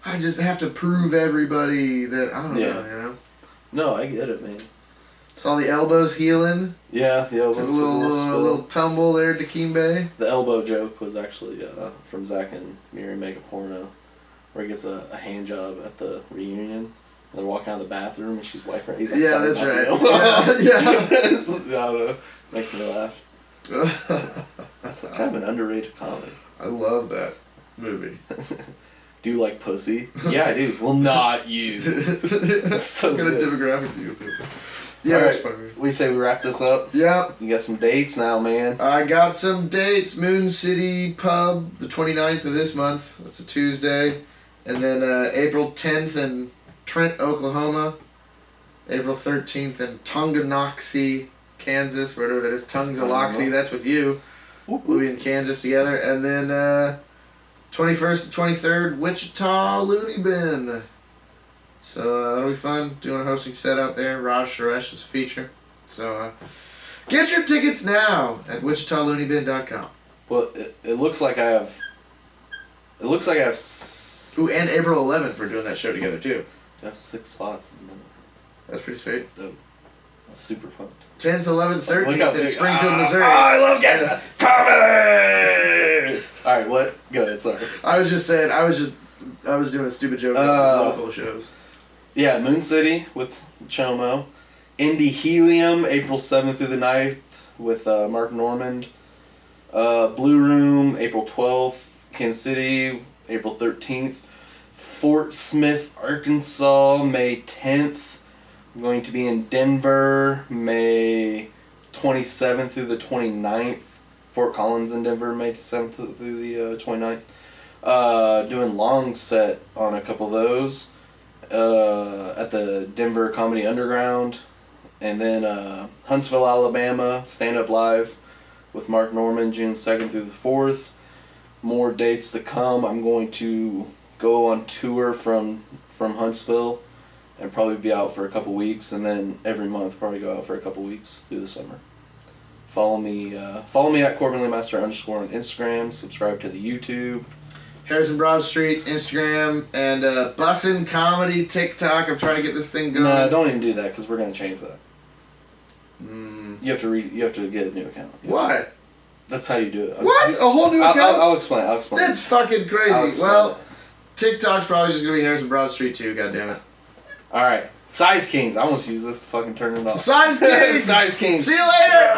I just have to prove everybody that I don't know, you know. No, I get it, man. Saw the elbows healing. Yeah, the elbow. Took a little tumble there, Dikembe. The elbow joke was actually from Zach and Miri Make a Porno, where he gets a hand job at the reunion. And they're walking out of the bathroom and she's wiping her. He's like, Yeah, "Sorry that's about right. the elbow." Yeah. I don't know. Makes me laugh. That's kind of an underrated comedy. I love that movie. Do you like pussy? Yeah, I do. Well, not you. So what kind of good. demographic do you think? Yeah, All it's right. funny. We say we wrap this up. Yeah, You got some dates now, man. I got some dates. Moon City Pub, the 29th of this month. That's a Tuesday. And then April 10th in Trent, Oklahoma. April 13th in Tonganoxie, Kansas, whatever that is. Tungaloxie, that's with you. We'll be in Kansas together. And then 21st to 23rd, Wichita Looney Bin. So that'll be fun. Doing a hosting set out there. Raj Suresh is a feature. So get your tickets now at wichitalooneyBin.com. Well, it looks like I have. It looks like I have. Ooh, and April 11th we're doing that show together too. I have 6 spots. That's pretty sweet. It's dope. I'm super pumped. 10th, 11th, Look how 13th in big- Springfield, Missouri. I love getting comedy. All right, what? Go ahead. Sorry. I was just saying. I was doing a stupid joke about local shows. Yeah, Moon City with Chomo. Indie Helium, April 7th through the 9th with Mark Normand. Blue Room, April 12th. Kansas City, April 13th. Fort Smith, Arkansas, May 10th. I'm going to be in Denver, May 27th through the 29th. Fort Collins in Denver, May 7th through the 29th. Doing long set on a couple of those. At the Denver Comedy Underground. And then Huntsville, Alabama, Stand Up Live with Mark Normand, June 2nd through the 4th. More dates to come. I'm going to go on tour from Huntsville and probably be out for a couple weeks, and then every month probably go out for a couple weeks through the summer. Follow me at Corbin Master _ on Instagram. Subscribe to the YouTube. Harrison Broad Street, Instagram, and Bussin' Comedy, TikTok. I'm trying to get this thing going. No, don't even do that because we're gonna change that. Mm. You have to get a new account. Why? That's how you do it. What? A whole new account? I'll explain. That's fucking I'll crazy. explain. Well, TikTok's probably just gonna be Harrison Broad Street too. God damn it. All right. Size Kings. I almost use this to fucking turn it off. Size Kings. Size Kings. See you later.